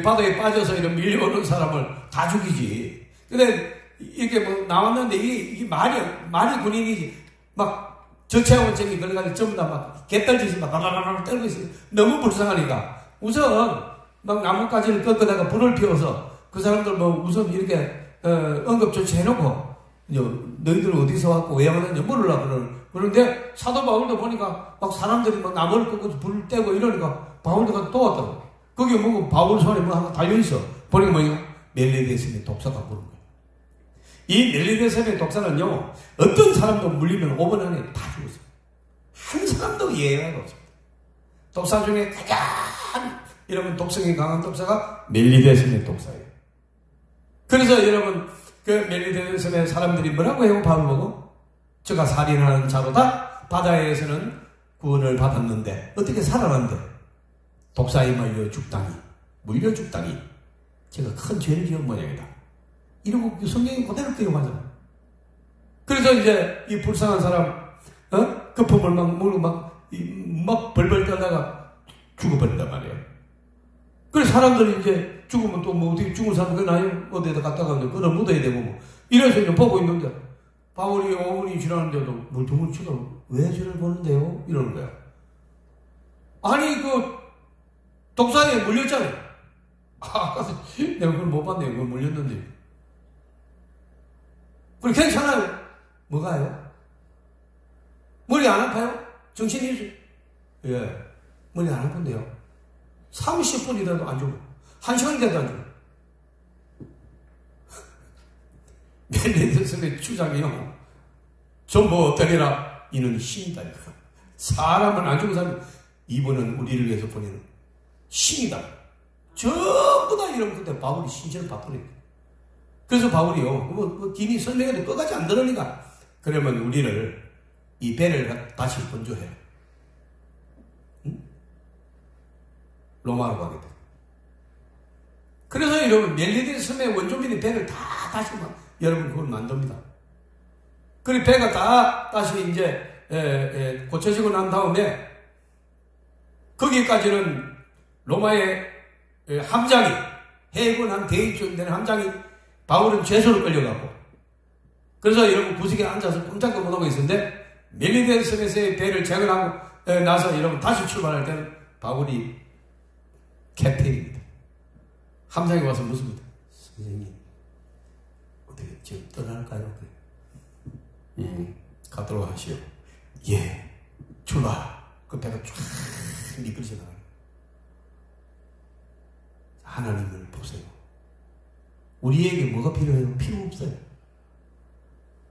바다에 빠져서 이런 밀려오는 사람을 다 죽이지. 근데 이렇게 뭐 나왔는데 이게 말이 군인이지. 막 저체온증이 걸려가지고 전부 다 막 개떨듯이 막 바바바바 떨고 있어요. 너무 불쌍하니까. 우선 막 나뭇가지를 꺾어다가 불을 피워서 그 사람들 뭐 우선 이렇게 응급조치 해놓고 너희들 어디서 왔고 왜 왔는지 물으려고 그러는데 사도 바울도 보니까 막 사람들이 막 나무를 꺾고 불을 떼고 이러니까 바울도 가서 도왔다고. 거기 뭐 바울 손에 뭐 하나 달려있어. 보니까 뭐냐? 멜리데스의 독사가 부른 거예요. 이 멜리데스의 독사는요, 어떤 사람도 물리면 5분 안에 다 죽었어요. 한 사람도 예외가 없습니다. 독사 중에 가장 여러분 독성이 강한 독사가 멜리데스의 독사예요. 그래서 여러분 그 멜리데스의 사람들이 뭐라고 해요? 바울 보고 저가 살인하는 자로다. 바다에서는 구원을 받았는데 어떻게 살아난대? 독사에 말려 죽다니, 물려 죽다니, 제가 큰 죄를 지은 모양이다. 이러고 성경이 그대로 기록하잖아요. 그래서 이제 이 불쌍한 사람, 거품을 막 물고 막 벌벌 떨다가 죽어버린단 말이에요. 그래서 사람들이 이제 죽으면 또 뭐 어떻게 죽은 사람 그나요? 어디에다 갖다가 끌어 묻어야 되고 뭐. 이래서 이제 보고 있는데, 바울이 5분이 지났는데도 물통을 치고 왜 저를 보는데요? 이러는 거야. 아니, 독사에 물렸잖아요. 아까 내가 그걸 못 봤네요. 그걸 물렸는데. 그래, 괜찮아요. 뭐가요? 머리 안 아파요? 정신이, 예. 머리 안 아픈데요. 30분이라도 안 죽어. 1시간이라도 안 죽어. 멜리데스의 주장이요. 전부 어떠리라? 이는 신이다니까. 사람은 안 죽은 사람, 이분은 우리를 위해서 보내는 신이다. 전부 다 이런 그때 바울이 신체를 바꾸니까. 그래서 바울이요, 긴이 설명해도 끝까지 안 들으니까. 그러면 우리를, 이 배를 다시 건조해요. 응? 로마로 가게 돼. 그래서 여러분, 멜리데스 섬의 원주민이 배를 다 다시 여러분 그걸 만듭니다. 그리고 배가 다 다시 이제, 고쳐지고 난 다음에, 거기까지는 로마의 함장이, 해군한 대위쯤 되는 함장이 바울은 죄수로 끌려가고, 그래서 여러분 구석에 앉아서 꼼짝도 못하고 있었는데, 멜리데스 섬에서의 배를 재건하고 나서 여러분 다시 출발할 때는 바울이 캡틴입니다. 함장이 와서 묻습니다. 선생님, 어떻게 지금 떠날까요? 가도록 하시오. 예, 출발. 그 배가 쫙 미끄러져 나가요. 하나님을 보세요. 우리에게 뭐가 필요해요? 필요 없어요.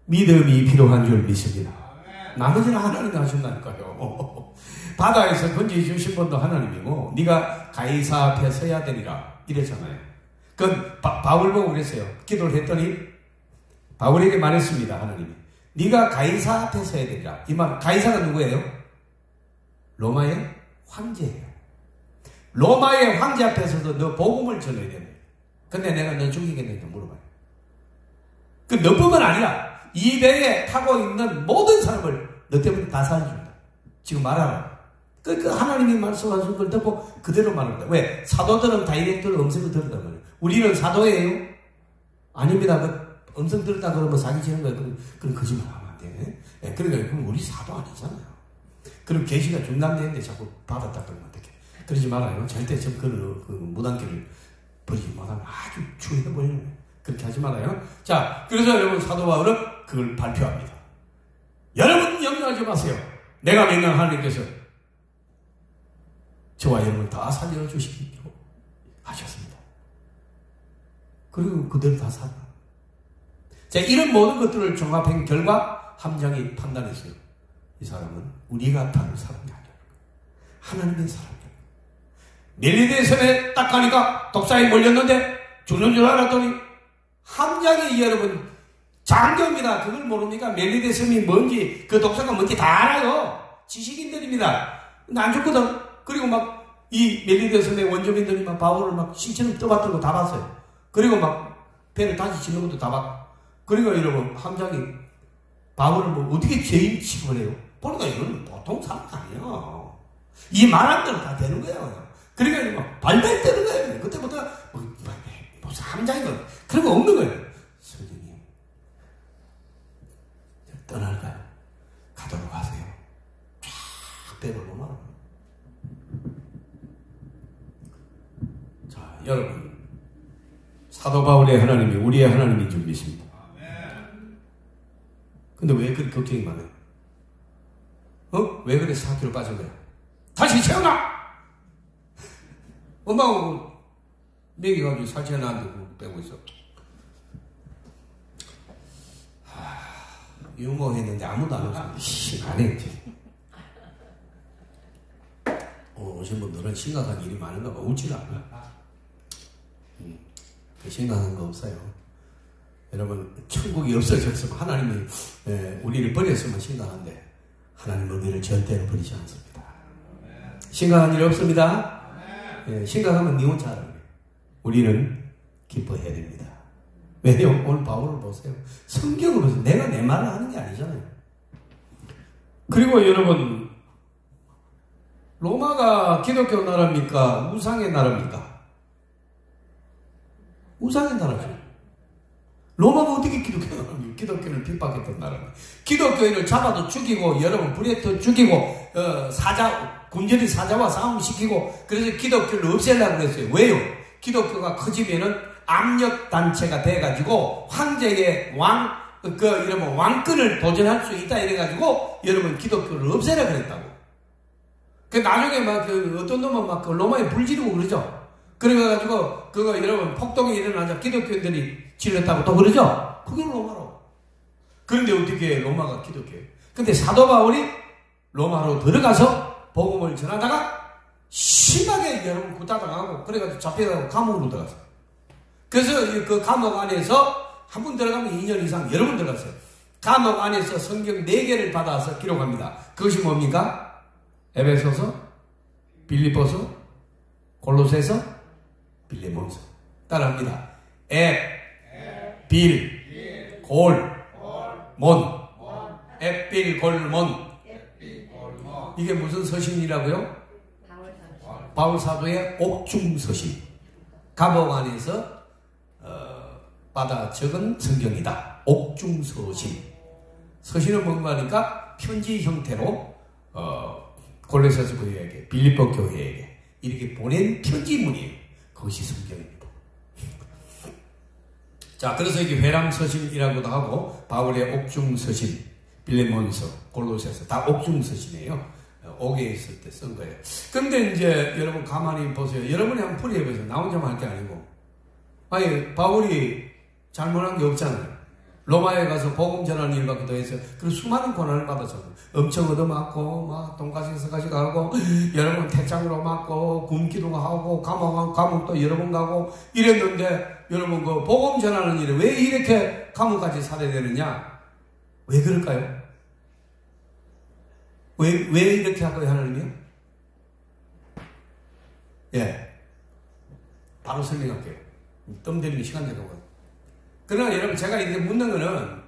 믿음이 필요한 줄 믿습니다. 나머지는 하나님이 하신다니까요. 바다에서 건져주신 분도 하나님이고, 네가 가이사 앞에 서야 되리라 이랬잖아요. 그건 바울 보고 그랬어요. 기도를 했더니 바울에게 말했습니다. 하나님이 네가 가이사 앞에 서야 되리라. 이 말, 가이사가 누구예요? 로마의 황제예요. 로마의 황제 앞에서도 너 복음을 전해야 됩니다. 근데 내가 너 죽이겠느냐 물어봐요. 그 너뿐만 아니라 이 배에 타고 있는 모든 사람을 너 때문에 다 살려준다. 지금 말하라. 그 하나님이 말씀하신 걸 듣고 그대로 말합니다. 왜? 사도들은 다이렉트로 음성을 들었단 말이에요. 우리는 사도예요? 아닙니다. 그 음성 들었다 그러면 사기치는 거예요. 그럼 거짓말 하면 안 돼. 예, 그러니까 그럼 우리 사도 아니잖아요. 그럼 계시가 중단되는데 자꾸 받았다 그러면 어떡해. 그러지 말아요. 절대 그 무단길을 버리지 못하면 아주 추해버리는 거예요. 그렇게 하지 말아요. 자, 그래서 여러분 사도 바울은 그걸 발표합니다. 여러분 염려하지 마세요. 내가 명령한 하나님께서 저와 여러분 다 살려주시기로 하셨습니다. 그리고 그대로 다 살아. 자, 이런 모든 것들을 종합한 결과 함장이 판단했어요. 이 사람은 우리가 다른 사람이 아니야. 하나님의 사람이야. 멜리데 섬에 딱 가니까 독사에 몰렸는데 죽는 줄 알았더니 함장이 여러분 장교입니다. 그걸 모릅니까? 멜리데 섬이 뭔지, 그 독사가 뭔지 다 알아요. 지식인들입니다. 근데 안 죽거든. 그리고 막 이 멜리데 섬의 원주민들이 막 바울을 막 신처럼 떠받들고 다 봤어요. 그리고 막 배를 다시 짓는 것도 다 봤고. 그러니까 여러분 함장이 바울을 뭐 어떻게 죄인 취급을 해요? 그러니까 이거는 보통 사람 아니야. 이 말한 대로 다 되는 거야. 그러니까 막 발발 되는 거야. 그때부터 무슨 함장이건 그런 거 없는 거예요. 선생님, 떠날까요? 가도록 하세요. 쫙 빼버리고 말아. 자, 여러분, 사도 바울의 하나님이 우리의 하나님인 줄 믿습니다. 근데 왜 그렇게 걱정이 많아요? 왜 그래 4kg 빠진 거야? 다시 채워놔! 엄마하고 먹여가지고 살찌가 나한테 빼고 있어. 유머했는데 아무도 안 웃어. 안 해, 이제. 오신 분들은 심각한 일이 많은가 봐. 웃지도 않아. 심각한 거 없어요. 여러분, 천국이 없어졌으면 하나님이 우리를 버렸으면 심각한데 하나님은 우리를 절대로 버리지 않습니다. 심각한 일 없습니다. 심각하면 니 혼자 하라고. 우리는 기뻐해야 됩니다. 왜냐면 오늘 바울을 보세요. 성경을 보세요. 내가 내 말을 하는 게 아니잖아요. 그리고 여러분, 로마가 기독교 나라입니까? 우상의 나라입니까? 우상의 나라죠. 로마가 어떻게 기독교 나라입니까? 기독교를 핍박했던 나라입니다. 기독교인을 잡아도 죽이고, 여러분 불에 터 죽이고, 굶주린 사자와 싸움시키고, 그래서 기독교를 없애려고 그랬어요. 왜요? 기독교가 커지면은 압력단체가 돼가지고, 황제의 이러면 왕권을 도전할 수 있다 이래가지고, 여러분 기독교를 없애려고 그랬다고. 나중에 어떤 놈은 로마에 불 지르고 그러죠? 그래가지고, 여러분 폭동이 일어나자 기독교인들이 질렀다고 또 그러죠? 그게 로마로. 그런데 어떻게 로마가 기독교예요? 근데 사도 바울이 로마로 들어가서 복음을 전하다가 심하게 여러분 구타당하고 그래가지고 잡혀가고 감옥으로 들어갔어요. 그래서 그 감옥 안에서 한 번 들어가면 2년 이상 여러 번 들어갔어요. 감옥 안에서 성경 4개를 받아서 기록합니다. 그것이 뭡니까? 에베소서, 빌립보서, 골로새서, 빌레몬서. 따라합니다. 빌, 골, 몬. 빌, 골, 몬. 이게 무슨 서신이라고요? 바울 사도의 옥중 서신. 감옥 안에서 받아 적은 성경이다. 옥중 서신. 서신은 뭔가 하니까 편지 형태로 골로새서 교회에게, 빌립보 교회에게 이렇게 보낸 편지문이에요. 그것이 성경입니다. 자, 그래서 이게 회람서신이라고도 하고 바울의 옥중서신, 빌레몬서, 골로새서 다 옥중서신이에요. 옥에 있을 때 쓴 거예요. 근데 이제 여러분 가만히 보세요. 여러분이 한번 풀이해보세요. 나 혼자만 할 게 아니고. 아니, 바울이 잘못한 게 없잖아요. 로마에 가서 복음 전하는 일 받기도 했어요. 그리고 수많은 고난을 받았잖아요. 엄청 얻어맞고, 막 돈가스 서가시 가고, 여러 번 태장으로 맞고, 굶기도 하고, 감옥도 여러 번 가고, 이랬는데, 여러분 그 복음 전하는 일에 왜 이렇게 감옥까지 살아야 되느냐? 왜 그럴까요? 왜 이렇게 하고요, 하나님이요? 예. 바로 설명할게요. 뜸 들이는 시간 되거든요. 그러나 여러분 제가 이렇게 묻는 거는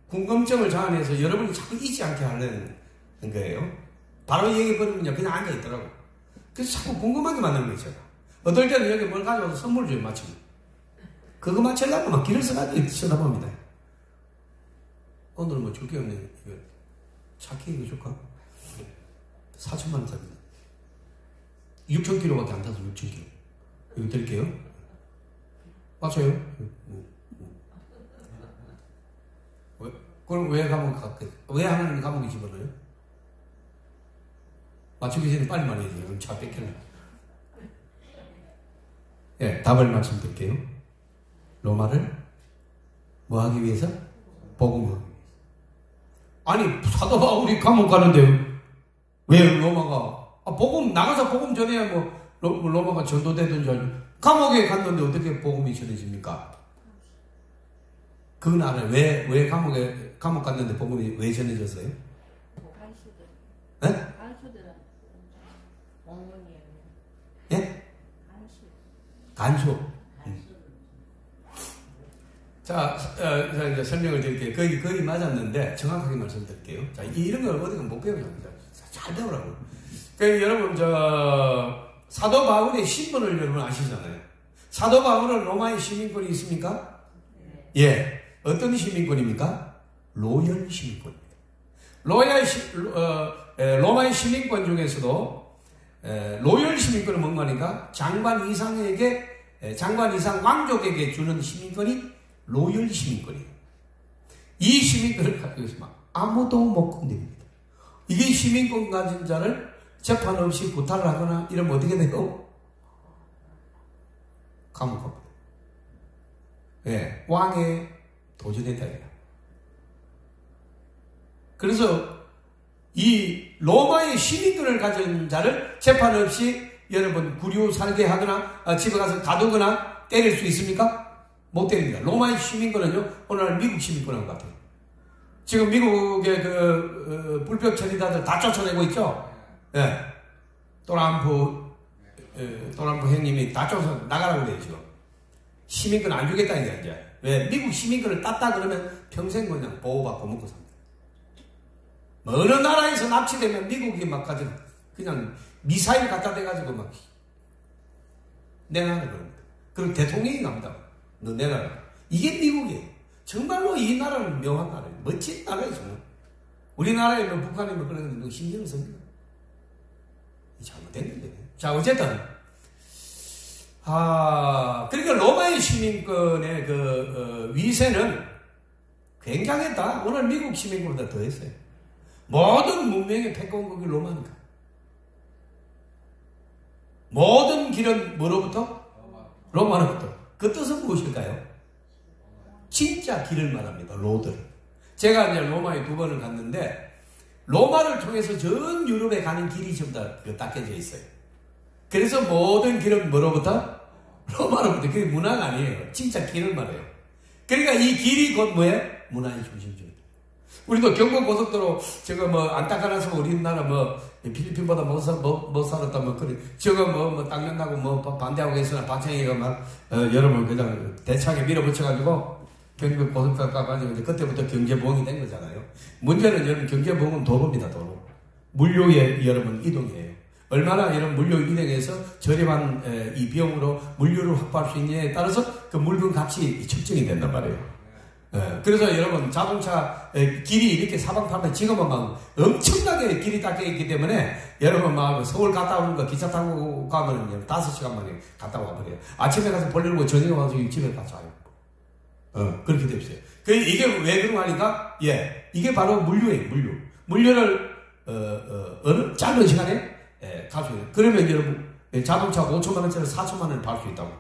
궁금증을 자아내서 여러분이 자꾸 잊지 않게 하려는 거예요. 바로 얘기해버리면 그냥 앉아있더라고. 그래서 자꾸 궁금하게 만드는 거예요, 제가. 어떨 때는 여기 뭘 가져와서 선물을 줘요, 마치면. 그거 맞추려고 막 길을 써가지고 쳐다봅니다. 오늘 뭐 줄 게 없네. 이거 차키 이거 줄까? 4천만 원짜리입니다. 6,000km밖에 안 타서 6,000km. 이거 드릴게요. 맞아요? 그럼 왜 감옥 갔겠어요? 왜 하나님이 감옥에 집어넣어요? 맞추기 전에 빨리 말해야지. 그럼 차 뺏겨나. 예, 답을 말씀드릴게요. 로마를 뭐 하기 위해서? 복음하기 위해서. 아니, 사도 바울이 감옥 가는데 왜 로마가, 복음, 나가서 복음 전해야 로마가 전도되든지 알죠. 감옥에 갔는데 어떻게 복음이 전해집니까? 그 나라에 왜 감옥 갔는데 복음이 왜 전해졌어요? 간수들. 네? 간수들은 어머니예요. 예? 간수. 간수. 자, 이제 설명을 드릴게요. 거의 맞았는데 정확하게 말씀드릴게요. 자, 이런 걸 어디가 못 배우랍니다. 잘 배우라고. 그러니까 여러분, 사도 바울의 신분을 여러분 아시잖아요. 사도 바울은 로마의 시민권이 있습니까? 예. 어떤 시민권입니까? 로열 시민권입니다. 로마의 시민권 중에서도 로열 시민권은 뭔가 하니까 장관 이상 왕족에게 주는 시민권이 로열 시민권이에요. 이 시민권을 가지고 있으면 아무도 못 건드립니다. 이게 시민권 가진 자를 재판 없이 구타를 하거나 이러면 어떻게 돼요? 감옥 갑니다. 예, 왕에 도주된다. 그래서 이 로마의 시민권을 가진 자를 재판 없이 여러분 구류 살게 하거나 집에 가서 가두거나 때릴 수 있습니까? 못 때립니다. 로마의 시민권은요, 오늘날 미국 시민권하고 같아요. 지금 미국의 불법 처리자들 다 쫓아내고 있죠? 예. 트럼프 형님이 다 쫓아 나가라고 그래요, 지금. 시민권 안 주겠다, 이제. 왜? 미국 시민권을 땄다 그러면 평생 그냥 보호받고 먹고 삽니다. 어느 나라에서 납치되면 미국이 막 가지고 그냥 미사일 갖다 대가지고 막 내놔라 그럽니다. 그리고 대통령이 갑니다. 너 내놔라. 이게 미국이에요. 정말로 이 나라는 묘한 나라예요. 멋진 나라예요, 정말. 우리나라에는 북한이면 그런 거 신경 씁니다. 잘못된 거예요. 자, 어쨌든. 그러니까 로마의 시민권의 위세는 굉장했다. 오늘 미국 시민권보다 더 했어요. 모든 문명의 패권국이 로마니까. 모든 길은 뭐로부터? 로마로부터. 그 뜻은 무엇일까요? 진짜 길을 말합니다. 로드를. 제가 이제 로마에 2번을 갔는데 로마를 통해서 전 유럽에 가는 길이 전부 다 닦여져 있어요. 그래서 모든 길은 뭐로부터? 로마로부터. 그게 문화가 아니에요. 진짜 길을 말해요. 그러니까 이 길이 곧 뭐예요? 문화의 중심지입니다. 우리도 경부고속도로 저거 안 닦아놔서 우리나라 필리핀보다 못 살았다 그래. 저거 땅 nen다고 반대하고 있으나 박정희가 막 여러분 그냥 대창에 밀어붙여가지고 경부고속도로 가가지고 이제 그때부터 경제보험이 된 거잖아요. 문제는 여러분 경제보험은 도로입니다, 도로. 물류의 여러분 이동이에요. 얼마나 이런 물류 이동에서 저렴한 이 비용으로 물류를 확보할 수 있느냐에 따라서 그 물건 값이 측정이 된단 말이에요. 그래서 여러분 자동차 길이 이렇게 사방팔방 지금은 막 엄청나게 길이 닦여있기 때문에 여러분 막 서울 갔다 오는 거 기차 타고 가면 5시간 만에 갔다 와버려요. 아침에 가서 볼일고 저녁에 와서 집에 다 자요. 그렇게 됐어요. 이게 왜 그런가 하니까 이게 바로 물류예요. 물류를 어느 짧은 시간에 갈 수 있어요. 그러면 여러분 자동차 5천만 원짜리 4천만 원을 팔 수 있다고.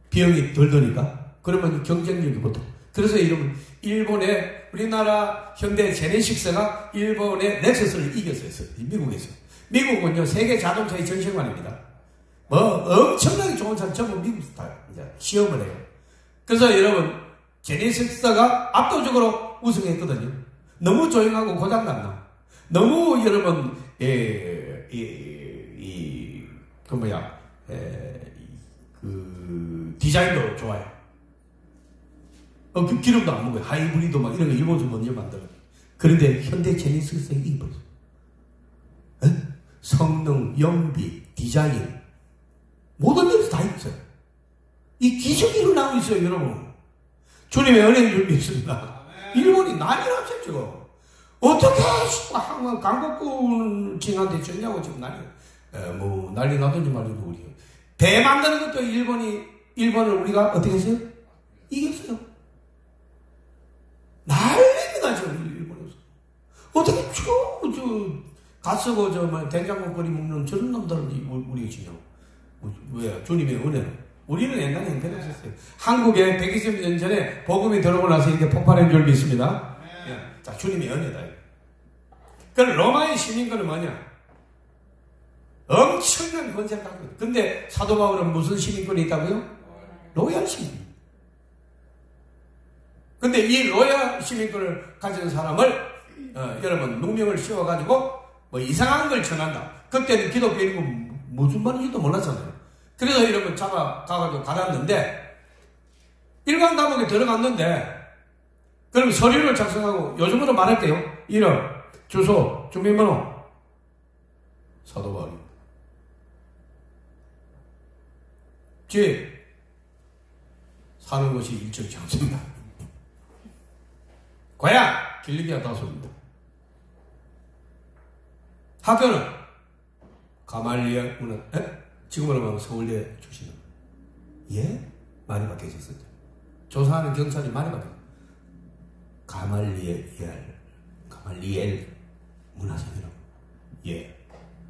비용이 덜 드니까. 그러면 경쟁력이 보통. 그래서 여러분 일본의 우리나라 현대 제네식스가 일본의 렉서스를 이겼어요. 미국에서. 미국은요 세계 자동차의 전시관입니다. 엄청나게 좋은 차 전부 미국에서 다 이제 시험을 해요. 그래서 여러분 제네식스가 압도적으로 우승했거든요. 너무 조용하고 고장도 안 나. 너무 여러분 디자인도 좋아요. 그 기름도 안 먹어요. 하이브리드 막 이런 거 일본에서 먼저 만들어요. 그런데 현대 제네시스가 이겨버렸어요. 성능, 연비, 디자인 모든 면에서 다 있어요. 이 기적이 일어나고 있어요, 여러분. 주님의 은혜를 준비했습니다. 일본이 난리 났어요, 지금. 어떻게 강국군 징한테 졌냐고 지금 난리 나든지 말든지 우리. 배 만드는 것도 일본을 우리가 어떻게 했어요? 이겼어요. 난리입니다, 지금 일본에서. 어떻게 가쓰고 된장국 끓이 먹는 저런 놈들은 우리가 지냐고. 왜? 주님의 은혜는. 우리는 옛날에 행편했었어요. 한국에 120년 전에 복음이 들어오고 나서 이렇게 폭발한 줄 믿습니다. 자, 주님의 은혜다. 그럼 로마의 시민권은 뭐냐? 엄청난 권세를 갖고 있어요. 근데 사도 바울은 무슨 시민권이 있다고요? 로얄 시민. 근데 이 로얄 시민권을 가진 사람을 여러분 누명을 씌워가지고 이상한 걸 전한다. 그때는 기독교인은 무슨 말인지도 몰랐잖아요. 그래서 여러분 가가지고 가놨는데 일반 감옥에 들어갔는데 그럼 서류를 작성하고 요즘으로 말할게요. 이름, 주소, 주민번호. 사도 바울입니다. 집 사는 것이 일정치 않습니다. 고향 길리기아 다소입니다. 학교는 가말리엘 문화, 지금으로 말하면 서울대 출신입니다. 예? 많이 바뀌었었죠. 조사하는 경찰이 많이 바뀌었어요. 가말리엘 문화생이라고. 예.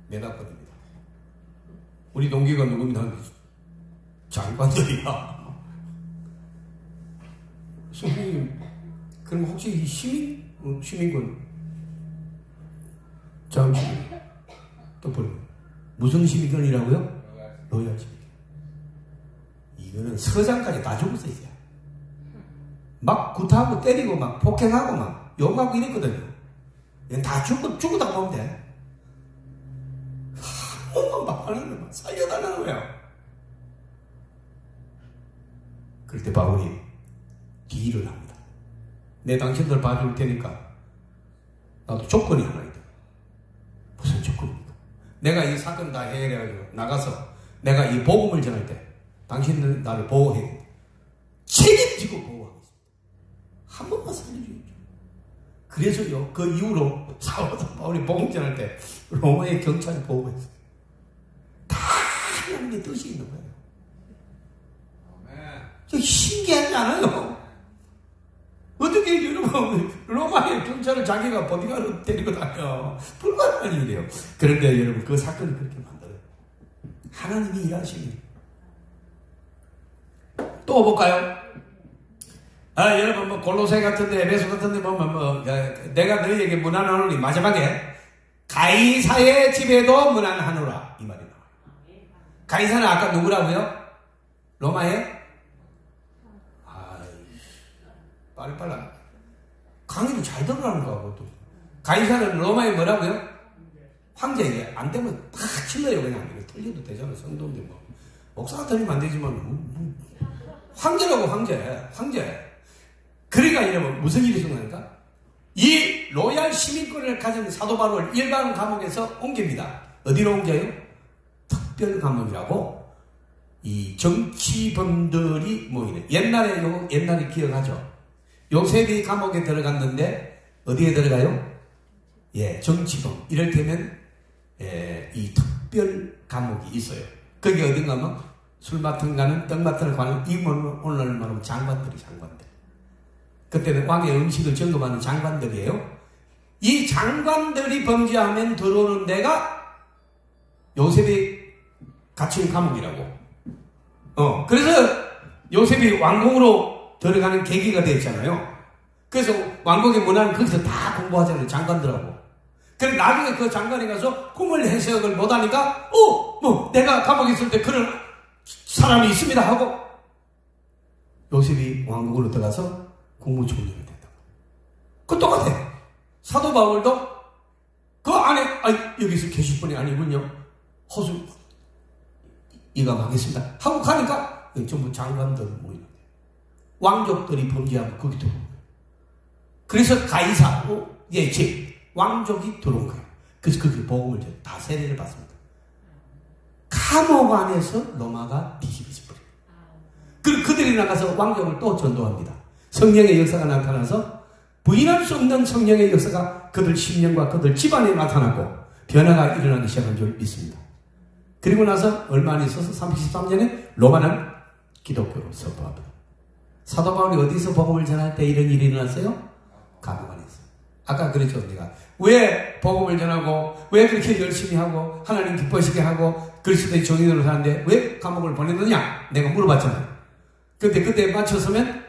매답거듭니다. 우리 동기가 누굽니다? 장관들이야. 선생님, 그럼 혹시 이 시민군, 장시민, 또 무슨 시민군이라고요? 로얄 시민군. 이거는 서장까지 다 죽었어, 이제. 막 구타하고 때리고 막 폭행하고 막 욕하고 이랬거든요. 이건 다 죽었다고 보면 돼. 한 번만 막 하는 거야. 살려달라는 거야. 그럴 때 바울이 딜을 합니다. 내 당신들 봐줄 테니까 나도 조건이 하나 있다. 무슨 조건입니까? 내가 이 사건 다 해결해가지고 나가서 내가 이 복음을 전할 때 당신들 나를 보호해. 책임지고 보호하겠습니다. 한 번만 살려주십시오. 그래서요, 그 이후로 사도 바울이 복음 전할 때 로마의 경찰이 보호했어요. 다 하나님의 뜻이 있는 거예요. 신기하지 않아요? 어떻게 여러분 로마의 경찰을 자기가 보디가르 데리고 다녀? 불가능한 일이에요. 그런데 여러분 그 사건을 그렇게 만들어요. 하나님이 일하시니. 또 볼까요? 여러분 뭐 골로새 같은데 에베소 같은데 보면 내가 너희에게 문안하노니 마지막에 가이사의 집에도 문안하노라 이 말이 나와요. 가이사는 아까 누구라고요? 로마의 빨리빨라. 강의를 잘 들으라는 거하고 또. 가이사는 로마에 뭐라고요? 황제예요. 안 되면 탁 칠러요, 그냥. 틀려도 되잖아, 성도인데 뭐. 목사가 틀리면 안 되지만, 황제라고, 황제. 그러니까 이러면 무슨 일이 생각나니까? 이 로얄 시민권을 가진 사도 바울을 일반 감옥에서 옮깁니다. 어디로 옮겨요? 특별 감옥이라고, 이 정치범들이 모이는. 옛날에 기억하죠? 요셉이 감옥에 들어갔는데 어디에 들어가요? 예, 정치범. 이를테면 이 특별 감옥이 있어요. 거기 어딘가 하면 술 맡은 가는 떡 맡은 가는 오늘 말하면 장관들. 그때는 왕의 음식을 점검하는 장관들이에요. 이 장관들이 범죄하면 들어오는 데가 요셉이 갇힌 감옥이라고. 그래서 요셉이 왕궁으로 들어가는 계기가 됐잖아요. 그래서 왕국의 문화는 거기서 다 공부하잖아요. 장관들하고. 그래서 나중에 그 장관이 가서 꿈을 해석을 못하니까 내가 감옥에 있을 때 그런 사람이 있습니다 하고 요셉이 왕국으로 들어가서 국무총리가 됐다. 그 똑같아. 사도 바울도 그 안에 여기서 계실 분이 아니군요. 허수 이감하겠습니다 하고 가니까 전부 장관들 모이는 왕족들이 범죄하고 거기 들어온 거예요. 그래서 가이사, 왕족이 들어온 거예요. 그래서 그렇게 복음을 다 세례를 받습니다. 감옥 안에서 로마가 뒤집어져 버려요. 그리고 그들이 나가서 왕족을 또 전도합니다. 성령의 역사가 나타나서 부인할 수 없는 성령의 역사가 그들 심령과 그들 집안에 나타나고 변화가 일어나기 시작한 줄 믿습니다. 그리고 나서 얼마 안 있어서 33년에 로마는 기독교로 선포합니다. 사도 바울이 어디서 복음을 전할 때 이런 일이 일어났어요? 감옥 안에서. 아까 그랬죠, 내가. 왜 복음을 전하고, 왜 그렇게 열심히 하고, 하나님 기뻐하시게 하고, 그리스도의 정인으로 사는데 왜 감옥을 보냈느냐? 내가 물어봤잖아요. 근데 그때 맞췄으면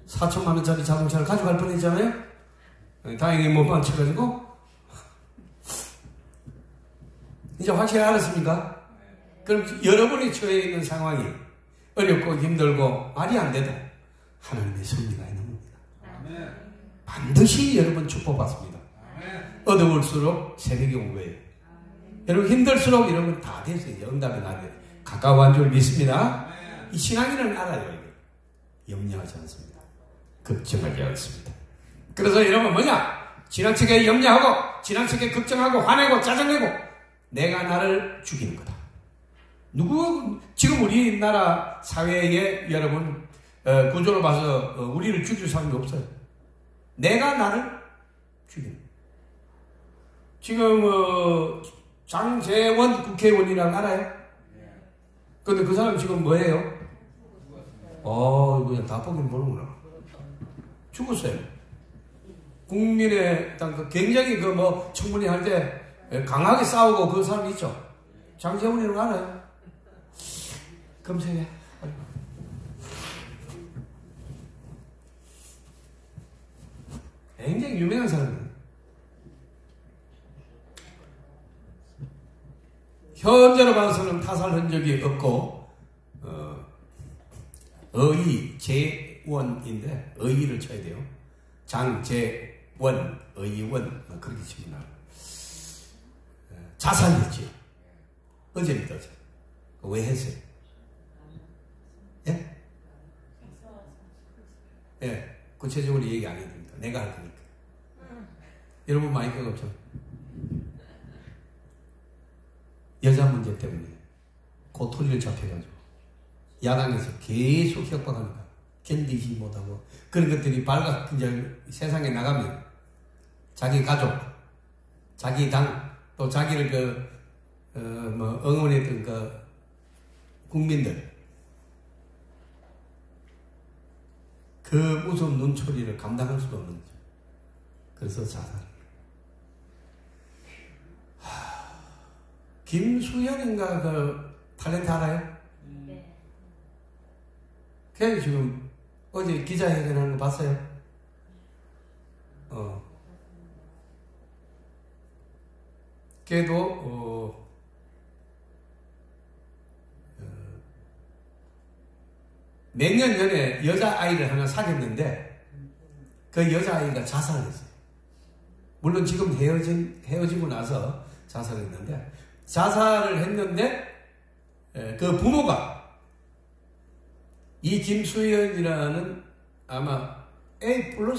4천만 원짜리 자동차를 가져갈 뻔했잖아요. 다행히 못 맞춰가지고. 이제 확실히 알았습니까? 그럼 여러분이 처해 있는 상황이 어렵고 힘들고 말이 안 돼도 하나님의 섭리가 있는 겁니다. 반드시 여러분 축복받습니다. 어려울수록 새벽에 온 거예요. 여러분 힘들수록 여러분 다 돼서 이제 응답이 나게 가까워한 줄 믿습니다. 이 신앙인은 알아요. 이게. 염려하지 않습니다. 걱정하지 않습니다. 그래서 여러분 뭐냐? 지나치게 염려하고 지나치게 걱정하고 화내고 짜증내고 내가 나를 죽이는 거다. 지금 우리나라 사회에 여러분 구조로 봐서 우리를 죽일 사람이 없어요. 내가 나를 죽이는 거다. 지금 장재원 국회의원이랑 알아요? 근데 그 사람 지금 뭐예요? 그냥 다 보긴 보는구나. 죽었어요. 국민의 굉장히 청문회 할 때 강하게 싸우고 그 사람 있죠? 장재원이라고 알아요? 검색해. 굉장히 유명한 사람이에요. 현재로 봐서는 타살 흔적이 없고 의재원인데 의의를 쳐야 돼요. 장재원, 의원 그렇게 치구나. 자살했지. 어제입니다. 어제. 왜 했어요? 예? 예. 구체적으로 얘기 안 해도 됩니다. 내가 할 거니까. 여러분 마이크가 없죠? 여자 문제 때문에 고토리를 잡혀가지고 야당에서 계속 협박합니다. 견디지 못하고 그런 것들이 이제 세상에 나가면 자기 가족, 자기 당, 또 자기를 응원했던 국민들 그 무서운 눈초리를 감당할 수가 없는 거죠. 그래서 자살. 김수현인가 탤런트 알아요? 네. 걔 지금 어제 기자회견하는 거 봤어요? 걔도 몇 년 전에 여자아이를 하나 사귀었는데 그 여자아이가 자살을 했어요. 물론 지금 헤어지고 나서 자살했는데 자살을 했는데 그 부모가 이 김수현이라는 아마 A+, 2+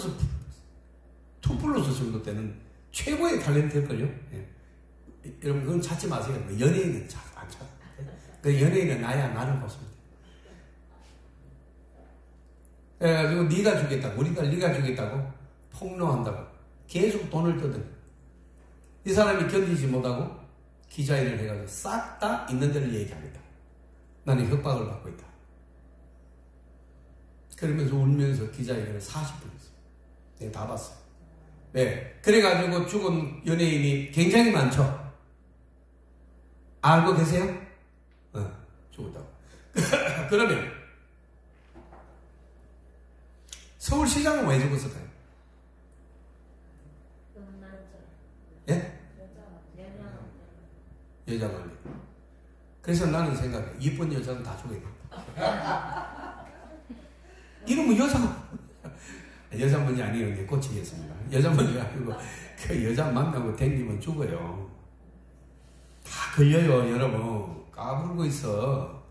정도 되는 최고의 탤런트일걸요. 예. 여러분 그건 찾지 마세요. 연예인은 안 찾아. 그 연예인은 나야 나를 봤습니다. 그래가지고 네가 주겠다고 우리 딸 네가 주겠다고 폭로한다고 계속 돈을 떠들어. 이 사람이 견디지 못하고 기자회견을 해가지고 싹 다 있는 데를 얘기합니다. 나는 협박을 받고 있다. 그러면서 울면서 기자회견을 40분 했어요. 내가 다 봤어요. 네. 그래가지고 죽은 연예인이 굉장히 많죠. 알고 계세요? 죽었다고. 그러면 서울시장은 왜 죽었을까요? 예? 여자가 아니에요. 그래서 나는 생각해. 이쁜 여자는 다 죽어야겠다. 이러면 여자분이 아니었는데 고치겠습니다. 여자분이 아니고 그 여자 만나고 댕기면 죽어요. 다 걸려요, 여러분. 까불고 있어.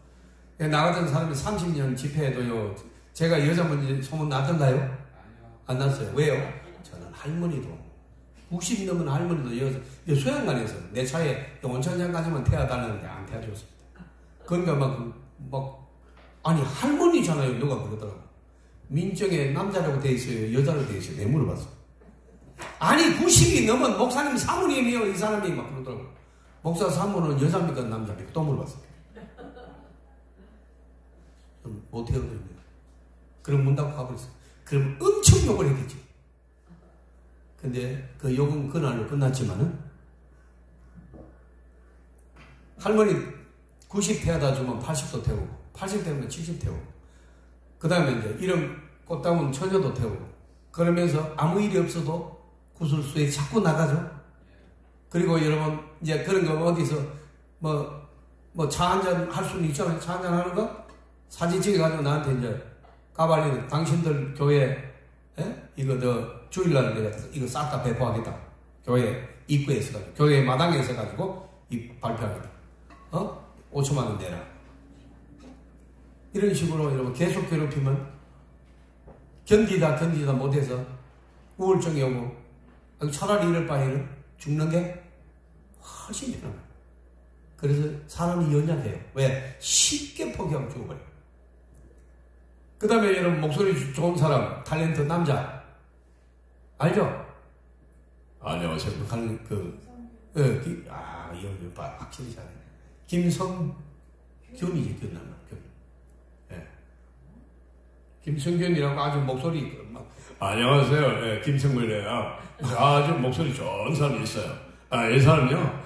나 같은 사람이 30년 집회해도요. 제가 여자분이 소문 나던가요? 안 났어요. 왜요? 저는 할머니도 60이 넘은 할머니도 소양관에서 내 차에 온천장까지만 태워달라는데 안 태워줬습니다. 그러니까 아니 할머니잖아요. 누가 그러더라고. 민정에 남자라고 돼 있어요? 여자로 돼 있어요? 내가 물어봤어. 아니 90이 넘은 목사님 사모님이요. 이 사람이 막 그러더라고. 목사 사모는 여자입니까 남자입니까? 또 물어봤어. 못 태워드립니다. 그럼 문 닫고 가버렸어. 그럼 엄청 욕을 했겠지. 근데 그 욕은 그날로 끝났지만은 할머니 90 태워다 주면 80도 태우고 80 태우면 70 태우고 그 다음에 이제 이런 꽃다운 처녀도 태우고 그러면서 아무 일이 없어도 구슬수에 자꾸 나가죠. 그리고 여러분 이제 그런 거 어디서 차 한잔 할 수는 있잖아요. 차 한잔 하는 거 사진 찍어가지고 나한테 이제 까발리는 당신들 교회 이거 주일날 내가 이거 싹 다 배포하겠다. 교회 입구에서 가지고 교회 마당에서 가지고 발표하겠다. 5천만 원 내라. 이런 식으로 여러분 계속 괴롭히면 견디다 못해서 우울증이 오고 차라리 이럴 바에는 죽는 게 훨씬 편한 거예요. 그래서 사람이 연약해요. 왜? 쉽게 포기하면 죽어버려요. 그 다음에 여러분 목소리 좋은 사람, 탤런트 남자 알죠? 안녕하세요. 이거 확실히 잘해. 김성균이지, 끝나면. 예. 김성균이라고 아주 목소리, 안녕하세요. 예, 김성균이에요. 아주 목소리 좋은 사람이 있어요. 이 사람요,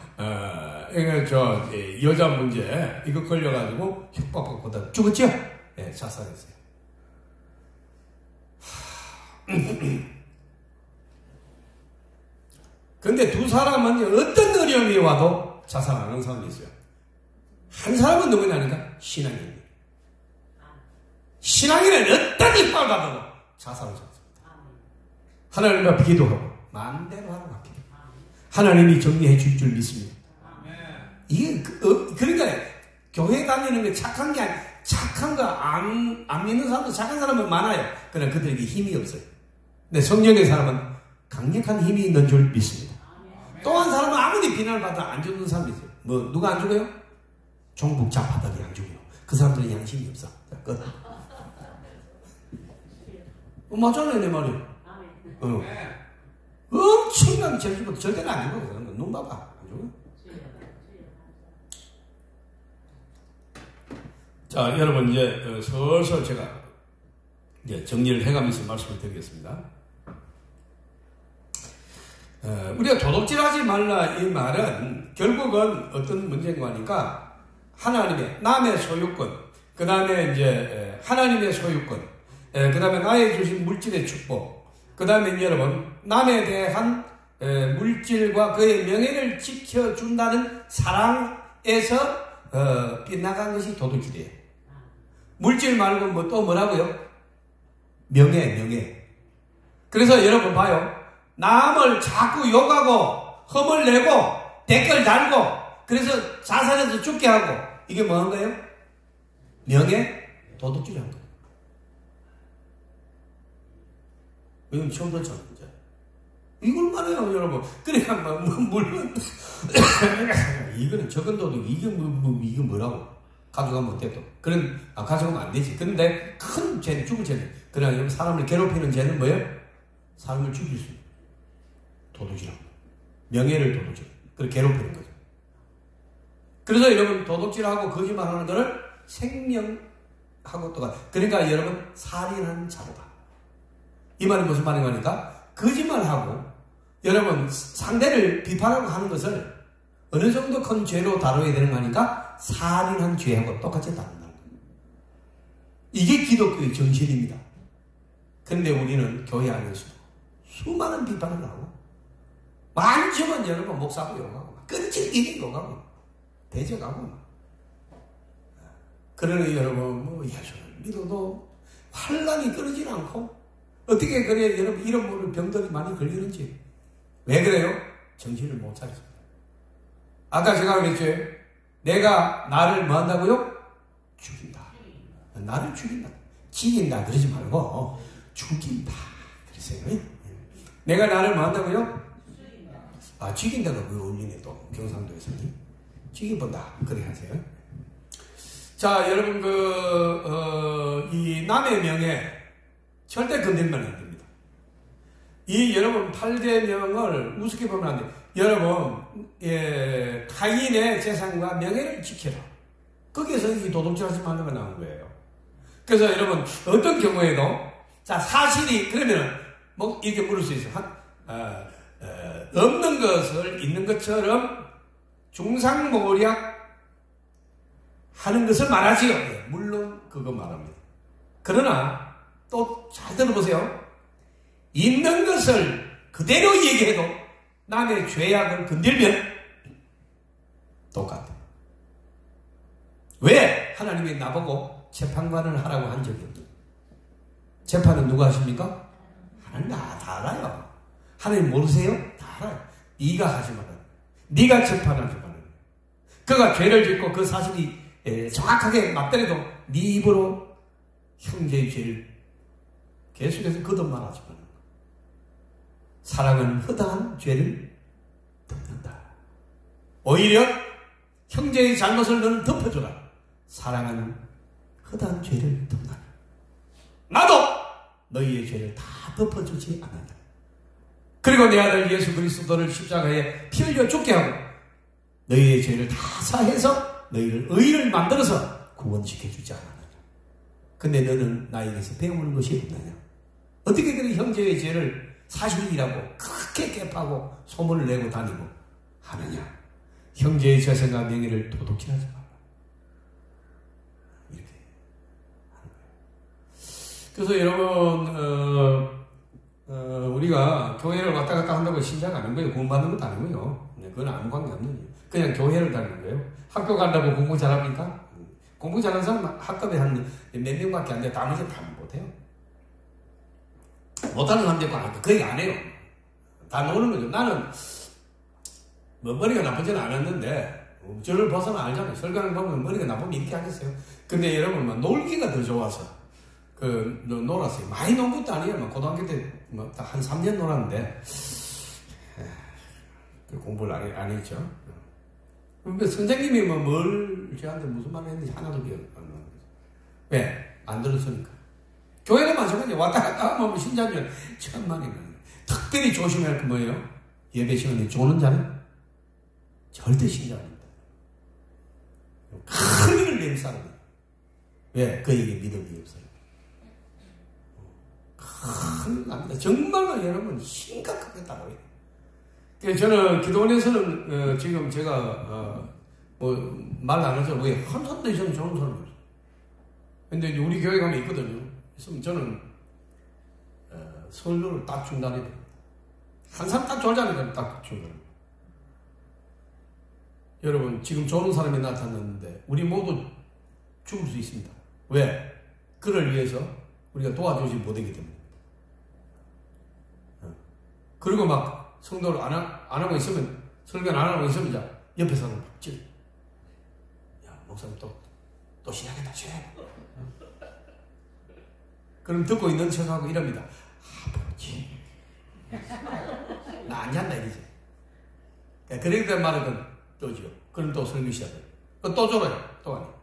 여자 문제, 이거 걸려가지고 협박받고 죽었죠? 예, 자살했어요. 근데 두 사람은 어떤 어려움이 와도 자살하는 사람이 있어요. 한 사람은 누구냐니까 신앙인이에요. 신앙인은 어떤 이빨 받아도 자살을 하습니다. 하나님 앞에 기도하고 마음대로 하라고 합니다. 하나님이 정리해 줄 줄 믿습니다. 이게 그러니까 교회 다니는 게 착한 게 아니라 착한 거 안 믿는 사람도 착한 사람은 많아요. 그러나 그들에게 힘이 없어요. 근데 성령의 사람은 강력한 힘이 있는 줄 믿습니다. 또 한 사람은 아무리 비난을 받아도 안 죽는 사람이 있어요. 누가 안 죽어요? 종북 좌파들이 안 죽어요. 그 사람들은 양심이 없어. 끝. 맞잖아요, 내 말이. 엄청나게 잘 죽어도 절대로 안 죽어. 눈 봐봐. 안 죽어. 자, 여러분, 이제 슬슬 제가 이제 정리를 해가면서 말씀을 드리겠습니다. 우리가 도둑질하지 말라 이 말은 결국은 어떤 문제인가 하니까 하나님의 남의 소유권, 그 다음에 이제 하나님의 소유권, 그 다음에 나의 주신 물질의 축복, 그 다음에 여러분 남에 대한 물질과 그의 명예를 지켜준다는 사랑에서 빗나간 것이 도둑질이에요. 물질 말고 또 뭐라고요? 명예. 그래서 여러분 봐요. 남을 자꾸 욕하고 험을 내고 댓글 달고 그래서 자살해서 죽게 하고 이게 뭐 한 거예요? 명예 도둑질 한 거예요. 이건 처음 듣잖아요. 이걸 말해요, 여러분. 그러니까 물론 이거는 적은 도둑 이게 이게 뭐라고 가져가면 어때도 가져가면 안 되지. 그런데 큰 죄는 죽을 죄는 그냥 사람을 괴롭히는 죄는 뭐예요? 사람을 죽일 수 있는 도둑질하고 명예를 도둑질 그걸 괴롭히는 거죠. 그래서 여러분 도둑질하고 거짓말하는 거를 생명하고 또 그러니까 여러분 살인한 자로다. 이 말은 무슨 말인가 하니까 거짓말하고 여러분 상대를 비판하고 하는 것을 어느 정도 큰 죄로 다뤄야 되는 거 하니까 살인한 죄하고 똑같이 다룬다는 거예요. 이게 기독교의 정신입니다. 그런데 우리는 교회 안에서 수많은 비판을 하고 많지만 여러분 목사도 욕하고 끊질 일이 욕하고 대적하고 그러니 여러분 예수를 믿어도 환란이 끊이질 않고 어떻게 그래 여러분 이런 병들이 많이 걸리는지 왜 그래요? 정신을 못 차렸습니다. 아까 제가 그랬죠. 내가 나를 뭐 한다고요? 죽인다. 나를 죽인다. 죽인다 그러지 말고 죽인다 그러세요. 내가 나를 뭐 한다고요? 죽인다가 왜 올리네 또 경상도에서는 죽여본다 그래 하세요. 자 여러분 이 남의 명예 절대 건들면 안 됩니다. 이 여러분 8계명을 우습게 보면 안 돼요. 여러분 타인의 재산과 명예를 지켜라. 거기에서 이 도둑질하지 말라고 나온 거예요. 그래서 여러분 어떤 경우에도 자 사실이 그러면 뭐 이렇게 물을 수 있어요. 없는 것을 있는 것처럼 중상모략 하는 것을 말하지요. 물론 그거 말합니다. 그러나 또 잘 들어보세요. 있는 것을 그대로 얘기해도 남의 죄악을 건들면 똑같아. 왜? 하나님이 나보고 재판관을 하라고 한 적이 없어요. 재판은 누가 하십니까? 하나님 다 알아요. 하나님 모르세요? 다 알아요. 네가 하지 마라. 네가 재판하지 마라. 그가 죄를 짓고 그 사실이 정확하게 맞더라도 네 입으로 형제의 죄를 계속해서 거듭말하지 마라. 사랑은 허다한 죄를 덮는다. 오히려 형제의 잘못을 너는 덮어줘라. 사랑은 허다한 죄를 덮는다. 나도 너희의 죄를 다 덮어주지 않았다. 그리고 내 아들 예수 그리스도를 십자가에 피 흘려 죽게 하고 너희의 죄를 다 사해서 너희를 의를 만들어서 구원시켜주지 않았느냐. 근데 너는 나에게서 배우는 것이 없느냐. 어떻게 그런 형제의 죄를 사실이라고 크게 개파고 소문을 내고 다니고 하느냐. 형제의 재산과 명예를 도둑질 하지 마라. 이렇게 하는 거예요. 그래서 여러분 우리가 교회를 왔다 갔다 한다고 신장 아닌 거예요. 구원받는 것도 아니고요. 그건 아무 관계 없는 거예요. 그냥 교회를 다니는 거예요. 학교 간다고 공부 잘합니까? 공부 잘하는 사람 학급에 한 몇 명밖에 안 돼. 나머지는 다 못해요. 못하는 사람도 있고 거의 안 해요. 다 노는 거죠. 나는 뭐 머리가 나쁘지는 않았는데 저를 벗어나 알잖아요. 설교하는 거 보면 머리가 나쁘면 이렇게 하겠어요. 근데 여러분 뭐 놀기가 더 좋아서 놀았어요. 많이 논 것도 아니에요. 고등학교 때 한 3년 놀았는데 공부를 안 했죠. 근데 선생님이 뭘 저한테 무슨 말을 했는지 하나도 기억 안 나는 거죠. 왜? 안 들었으니까. 교회가 마찬가지예요. 왔다 갔다 하면 신자면 천만이면. 특별히 조심해야 할 게 뭐예요? 예배 시간에 조는 자는 절대 신자 아닙니다. 큰일을 낸 사람이에요. 왜? 그에게 믿음이 없어요. 큰일 납니다. 정말로 여러분 심각하게 따라와요. 저는 기도원에서는 지금 제가 말 안 하죠. 왜? 한 사람도 저는 좋은 사람이에요. 근데 우리 교회 가면 있거든요. 있으면 저는 설교를 딱 중단해야 됩니다. 한 사람 딱 졸자니까 딱 중단. 여러분 지금 좋은 사람이 나타났는데 우리 모두 죽을 수 있습니다. 왜? 그를 위해서 우리가 도와주지 못하기 때문에. 그리고 막 성도를 안 하고 있으면 설교를 안 하고 있으면 자 옆에 사람 찔. 야 목사님 또 시작했다. 그럼 듣고 있는 척하고 이럽니다. 아버지 나 안 잔다 이러지. 그렇게 된 말은 또지요. 그럼 또 설교 시작해요. 또 졸아요. 또 아니에요.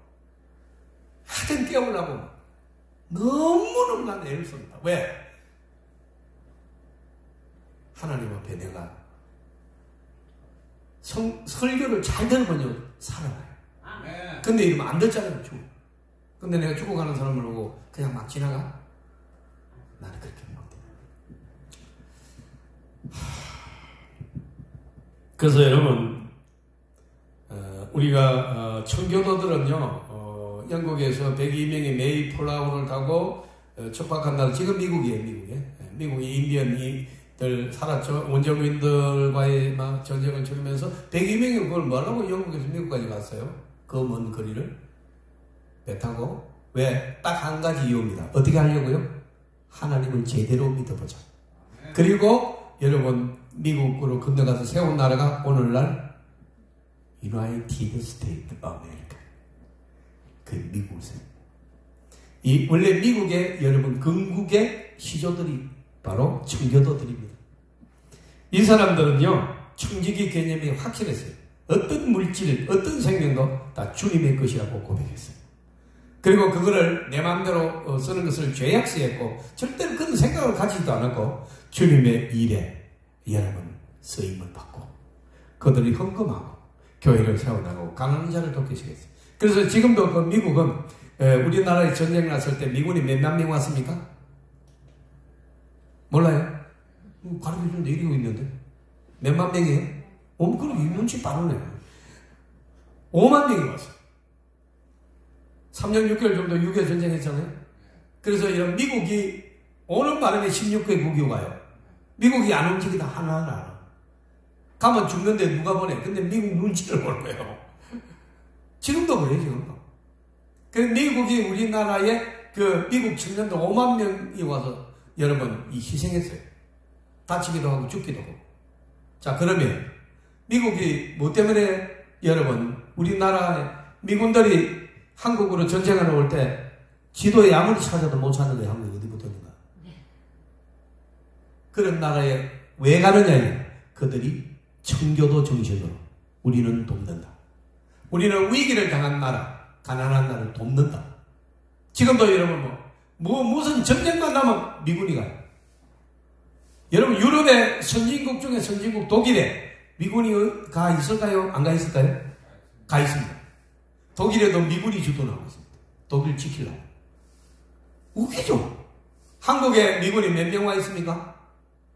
하여튼 깨우려고 너무너무 난 애를 씁니다. 왜? 하나님 앞에 내가 설교를 잘 들으면요 살아나요. 근데 이러면 안 듣잖아요. 죽어. 근데 내가 죽어가는 사람을 보고 그냥 막 지나가? 나는 그렇게 못해. 그래서 여러분 우리가 청교도들은요 영국에서 102명의 메이플라워를 타고 척박한 날 지금 미국이에요. 미국이 인디언들 살았죠. 원주민들과의 막 전쟁을 치르면서 102명이 그걸 뭐라고 영국에서 미국까지 갔어요. 그 먼 거리를 배 타고. 왜? 딱 한 가지 이유입니다. 어떻게 하려고요? 하나님을 제대로 믿어보자. 그리고 여러분 미국으로 건너가서 세운 나라가 오늘날 United States of America. 그 미국에서. 이 원래 미국의 여러분 건국의 시조들이 바로 청교도들입니다. 이 사람들은요 청지기 개념이 확실했어요. 어떤 물질, 어떤 생명도 다 주님의 것이라고 고백했어요. 그리고 그거를 내 마음대로 쓰는 것을 죄악시했고 절대로 그런 생각을 가지지도 않았고 주님의 일에 여러분 쓰임을 받고 그들이 헌금하고 교회를 세워나가고 가난한 자를 돕기 시작했어요. 그래서 지금도 그 미국은 우리나라에 전쟁 났을 때 미군이 몇만 명 왔습니까? 몰라요? 가르쳐주는데 이러고 있는데 몇만 명이에요? 그럼 눈치 빠르네. 5만 명이 왔어. 3년 6개월 정도 6.25 전쟁했잖아요. 그래서 이런 미국이 오는 바람에 16개 국이 와요. 미국이 안 움직이다 하나하나 알아. 가면 죽는데 누가 보내. 근데 미국 눈치를 보는 거예요. 지금도 그래요, 지금도. 그래서 미국이 우리나라에 그 미국 청년들 5만 명이 와서 여러분 희생했어요. 다치기도 하고 죽기도 하고. 자, 그러면 미국이 뭐 때문에 여러분 우리나라에 미군들이 한국으로 전쟁하러 올 때 지도에 아무리 찾아도 못 찾는 거예요. 한국이 어디 붙었는가. 그런 나라에 왜 가느냐. 그들이 청교도 정신으로 우리는 돕는다. 우리는 위기를 당한 나라, 가난한 나라를 돕는다. 지금도 여러분 무슨 전쟁만 나면 미군이 가요. 여러분 유럽의 선진국 중에 선진국 독일에 미군이 가 있을까요? 안 가 있을까요? 가 있습니다. 독일에도 미군이 주둔하고 있습니다. 독일 지키려고. 웃기죠? 한국에 미군이 몇 명 와 있습니까?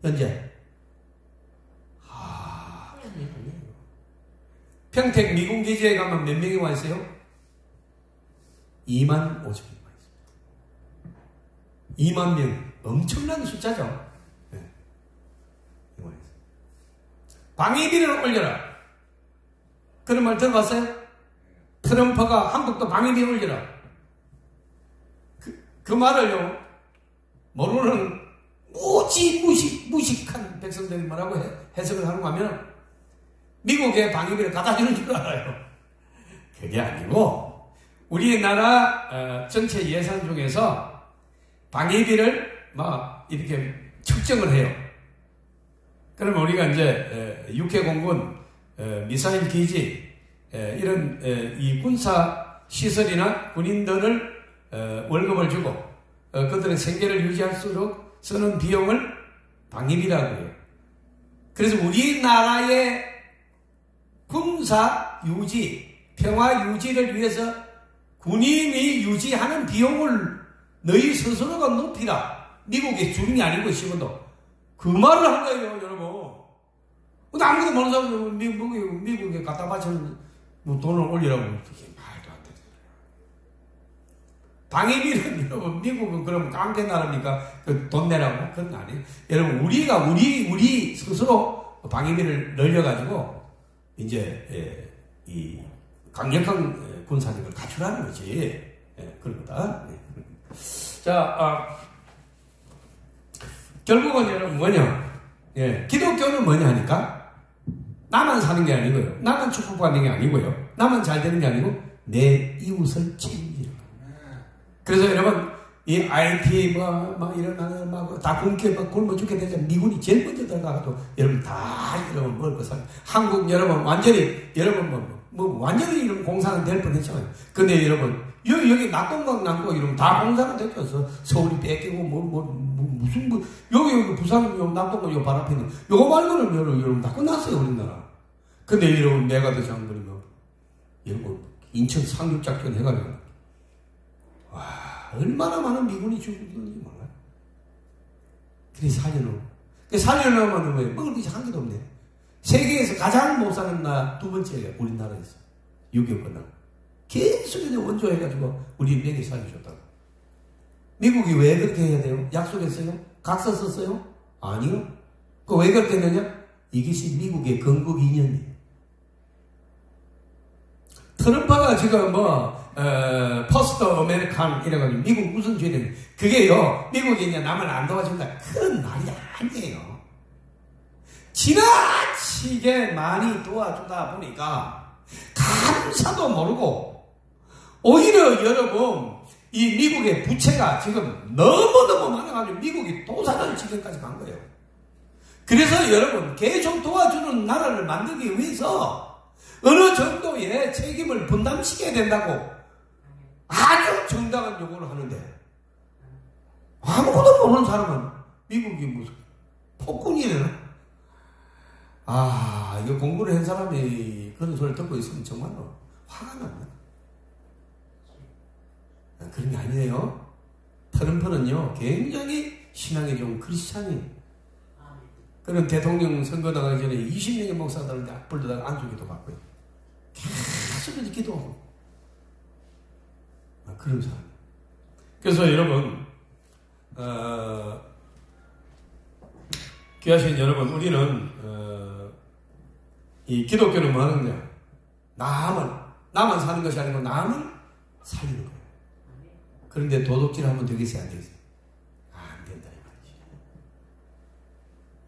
현재? 평택 미군 기지에 가면 몇 명이 와 있어요? 2만 5천 명 와 있습니다. 2만 명. 엄청난 숫자죠? 네. 방위비를 올려라. 그런 말 들어봤어요? 트럼프가 한국도 방위비 올려라. 그 말을요, 모르는 무식한 백성들이 뭐라고 해석을 하는가 하면, 미국의 방위비를 갖다 주는 줄 알아요. 그게 아니고, 우리나라 전체 예산 중에서 방위비를 막 이렇게 측정을 해요. 그러면 우리가 이제 육해공군 미사일 기지 이런 이 군사 시설이나 군인들을 월급을 주고 그들의 생계를 유지할수록 쓰는 비용을 방위비라고 해요. 그래서 우리나라의 군사 유지, 평화 유지를 위해서 군인이 유지하는 비용을 너희 스스로가 높이라. 미국이 주는 게 아니고 싶어도 그 말을 한 거예요, 여러분. 근데 아무것도 모르는 사람은 미국에 갖다 바치는 돈을 올리라고. 말도 안 되죠. 방위비는 여러분, 미국은 그럼 깡패 나라니까 그 돈 내라고? 그건 아니에요. 여러분, 우리 스스로 방위비를 늘려가지고, 이제, 이 강력한 군사력을 갖추라는 거지. 그런 거다. 자, 결국은 여러분 뭐냐? 기독교는 뭐냐 하니까, 나만 사는 게 아니고요. 나만 축복받는 게 아니고요. 나만 잘 되는 게 아니고, 내 이웃을 책임지는 거예요. 그래서 여러분, 이 IT, 이런, 다 굶게, 굶어 죽게 되자 미군이 제일 먼저 들어가가지고, 여러분 여러분 먹을 거 사. 한국 여러분 완전히, 여러분 완전히 이런 공사는 될 뻔 했잖아요. 근데 여러분, 여기 낙동강 남고 이러면 다 공사는 됐죠. 서울이 뺏기고, 여기 부산, 낙동강 요 바로 앞에 있는, 요거 말고는 여러분 다 끝났어요, 우리나라. 근데 여러분, 내가 더 장군이 여러분, 인천 상륙작전 해가지고, 와, 얼마나 많은 미군이 죽었는지 몰라요. 그래, 살려놓으면 왜? 먹을 것이 한 개도 없네. 세계에서 가장 못 사는 나라 두 번째예요, 우리나라에서. 6.25 끝나고. 계속 원조해가지고 우리 명예 살려줬다고. 미국이 왜 그렇게 해야 돼요? 약속했어요? 각서 썼어요? 아니요. 그 왜 그렇게 했느냐? 이것이 미국의 건국 이념이에요. 트럼프가 지금 퍼스트 아메리칸 이래가지고 미국 무슨 죄는 그게요, 미국이 이제 남을 안 도와준다. 그런 말이 아니에요. 지나치게 많이 도와주다 보니까 감사도 모르고 오히려 여러분 이 미국의 부채가 지금 너무너무 많아가지고 미국이 도산할 지경까지 간 거예요. 그래서 여러분 계속 도와주는 나라를 만들기 위해서 어느 정도의 책임을 분담시켜야 된다고 아주 정당한 요구를 하는데 아무것도 모르는 사람은 미국이 무슨 폭군이에요. 이거 공부를 한 사람이 그런 소리를 듣고 있으면 정말로 화가 납니다. 그런 게 아니에요. 트럼프는요, 굉장히 신앙이 좀 크리스찬이에요. 그런 대통령 선거 나가기 전에 20명의 목사들한테 불러다가 안수기도 받고요. 계속 이렇게 기도하고. 그런 사람. 그래서 여러분, 귀하신 여러분, 우리는, 이 기독교는 뭐 하는 거냐? 나만 사는 것이 아니고 남을 살리는 거예요. 그런데 도둑질 하면 되겠어요, 안 되겠어요? 안 된다, 이 말이지.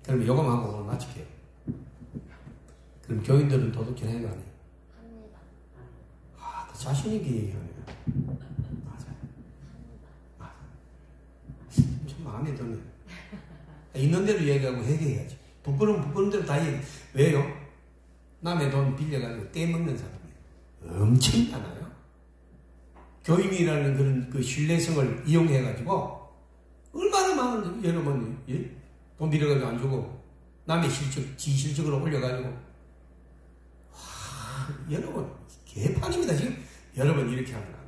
그럼 요거만 하고 오늘 마칠게요. 그럼 교인들은 도둑질 해야 거 아니에요? 자신 있게 얘기합니다. 맞아요. 참 마음에 드네. 있는 대로 얘기하고 회개해야지. 부끄러운 대로 다 얘기. 왜요? 남의 돈 빌려가지고 떼먹는 사람이 엄청 많아요. 교인이라는 그런 그 신뢰성을 이용해가지고 얼마나 많은 여러분이 예? 돈 빌려가지고 안 주고 남의 실적, 지 실적으로 올려가지고 와, 여러분 개판입니다. 지금 여러분 이렇게 하면 안 돼요.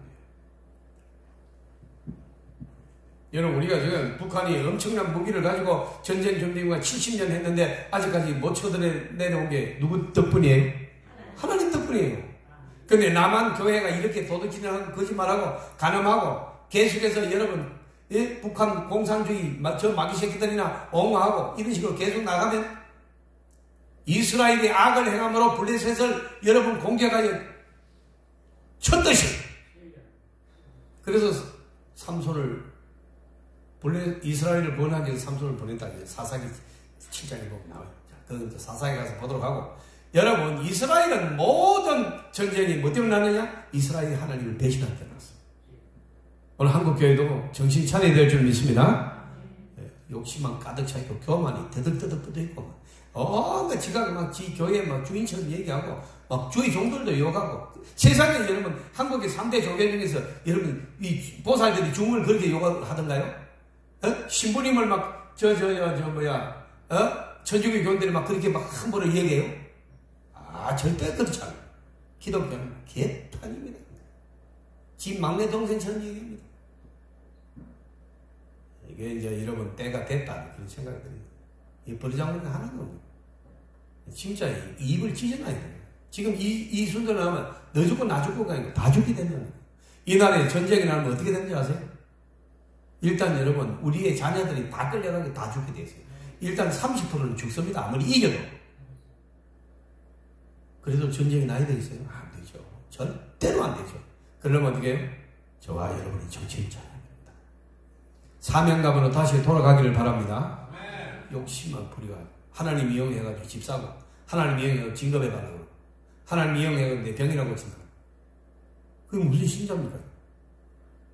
여러분 우리가 지금 북한이 엄청난 무기를 가지고 전쟁 준비가 70년 했는데 아직까지 못 쳐내려온 게 누구 덕분이에요? 하나님 덕분이에요. 근데 남한 교회가 이렇게 도둑질하고 거짓말하고 간음하고 계속해서 여러분 예? 북한 공산주의 저 마귀 새끼들이나 옹호하고 이런 식으로 계속 나가면 이스라엘이 악을 행함으로 블레셋을 여러분 공격하여 쳤듯이 그래서 삼손을 이스라엘을 번하기 위해서 삼손을 보냈다. 사사기 7장에 보면 나와요. 자, 그건 사사기 가서 보도록 하고 여러분 이스라엘은 모든 전쟁이 뭐 때문에 났느냐? 이스라엘이 하나님을 배신할 때 났어요. 오늘 한국교회도 정신 차려야 될 줄 믿습니다. 욕심만 가득 차 있고 교만이 더덕더덕 붙어 있고 그 지가 막 지 교회 막 주인처럼 얘기하고 막 주의 종들도 욕하고 세상에 여러분 한국의 3대 조계 중에서 여러분 이 보살들이 중을 그렇게 욕하던가요? 신부님을 막 천주교 교인들이 막 그렇게 막 함부로 얘기해요? 절대 그렇지 않아요. 기독교는 개판입니다. 지 막내 동생처럼 얘기합니다. 이게 이제 여러분 때가 됐다 그런 생각이 듭니다. 이 버리장머리가 하나도 없는 진짜 입을 찢어놔야 돼요. 지금 이 순서 나오면 너 죽고 나 죽고가 아니고 다 죽게 되는 이 나라에 전쟁이 나면 어떻게 되는지 아세요? 일단 여러분 우리의 자녀들이 다 끌려가게 다 죽게 되어요. 일단 30%는 죽습니다. 아무리 이겨도. 그래도 전쟁이 나야 되겠어요? 안 되죠. 절대로 안 되죠. 그러면 어떻게 해요? 저와 여러분이 정신 차려야 됩니다. 사명감으로 다시 돌아가기를 바랍니다. 욕심만 부리가 하나님 이용해가지고 집 사고 하나님 이용해가지고 진급해달라고 하나님 이용해가지고 내 병이라고 고친다. 그게 무슨 신자입니까?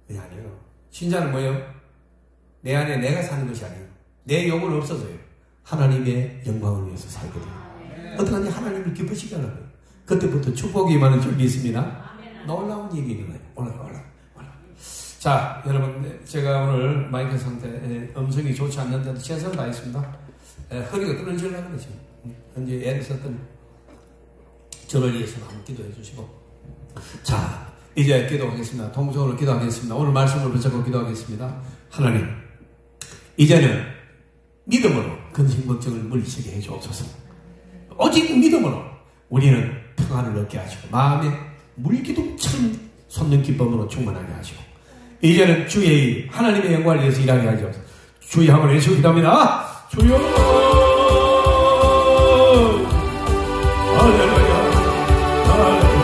그게 아니에요. 신자는 뭐예요? 내 안에 내가 사는 것이 아니에요. 내 욕은 없어져요. 하나님의 영광을 위해서 살게 돼요. 어떡하니 하나님을 기쁘시게 하려고요. 그때부터 축복이 임하는 줄이 있습니다. 놀라운 얘기는 올라. 자, 여러분 제가 오늘 마이크 상태 음성이 좋지 않는데도 최선을 다했습니다. 허리가 끊어지려는 거죠. 현재 애를 썼던 저를 위해서 한번 기도해 주시고 자 이제 기도하겠습니다. 통성으로 기도하겠습니다. 오늘 말씀을 붙잡고 기도하겠습니다. 하나님 이제는 믿음으로 근심 걱정을 물리치게 해주옵소서. 오직 믿음으로 우리는 평안을 얻게 하시고 마음에 물기둥처럼 솟는 기쁨으로 충만하게 하시고 이제는 주의 하나님의 영광을 위해서 일하게 하시옵소서. 주의 한번 외치고 기도합니다. 주여 할렐루야 할렐루야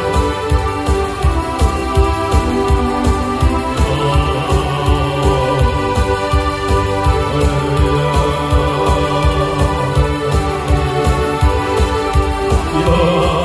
Oh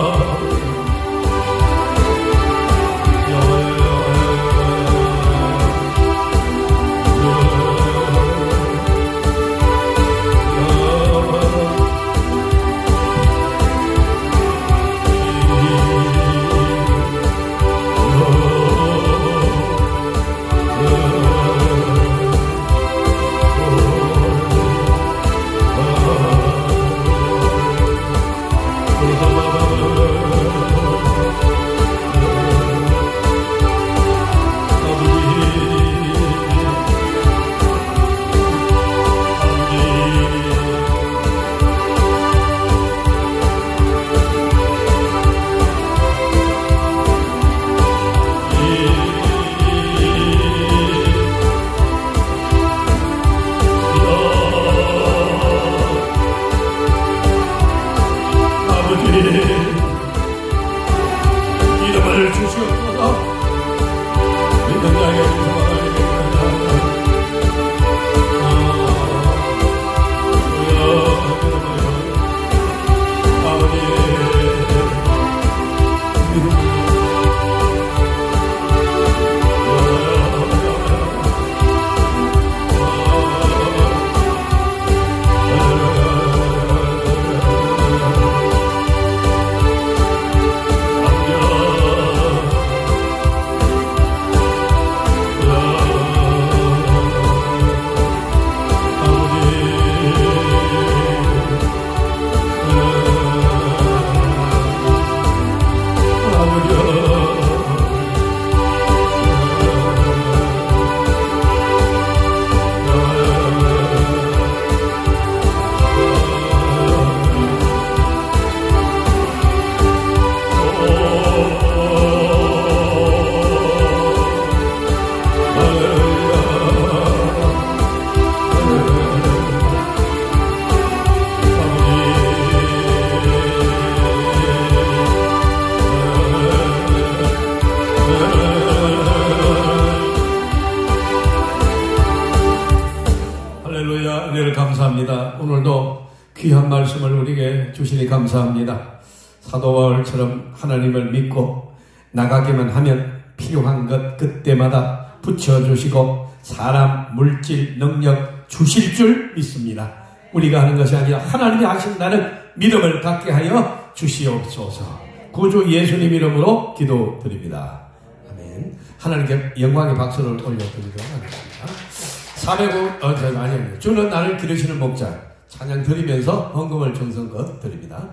하나님을 감사합니다. 오늘도 귀한 말씀을 우리에게 주시니 감사합니다. 사도 바울처럼 하나님을 믿고 나가기만 하면 필요한 것 그때마다 붙여주시고 사람, 물질, 능력 주실 줄 믿습니다. 우리가 하는 것이 아니라 하나님이 하신다는 믿음을 갖게 하여 주시옵소서. 구주 예수님 이름으로 기도드립니다. 아멘. 하나님께 영광의 박수를 올려드리도록 하겠습니다. 405, 주는 나를 기르시는 목자. 찬양 드리면서 헌금을 정성껏 드립니다.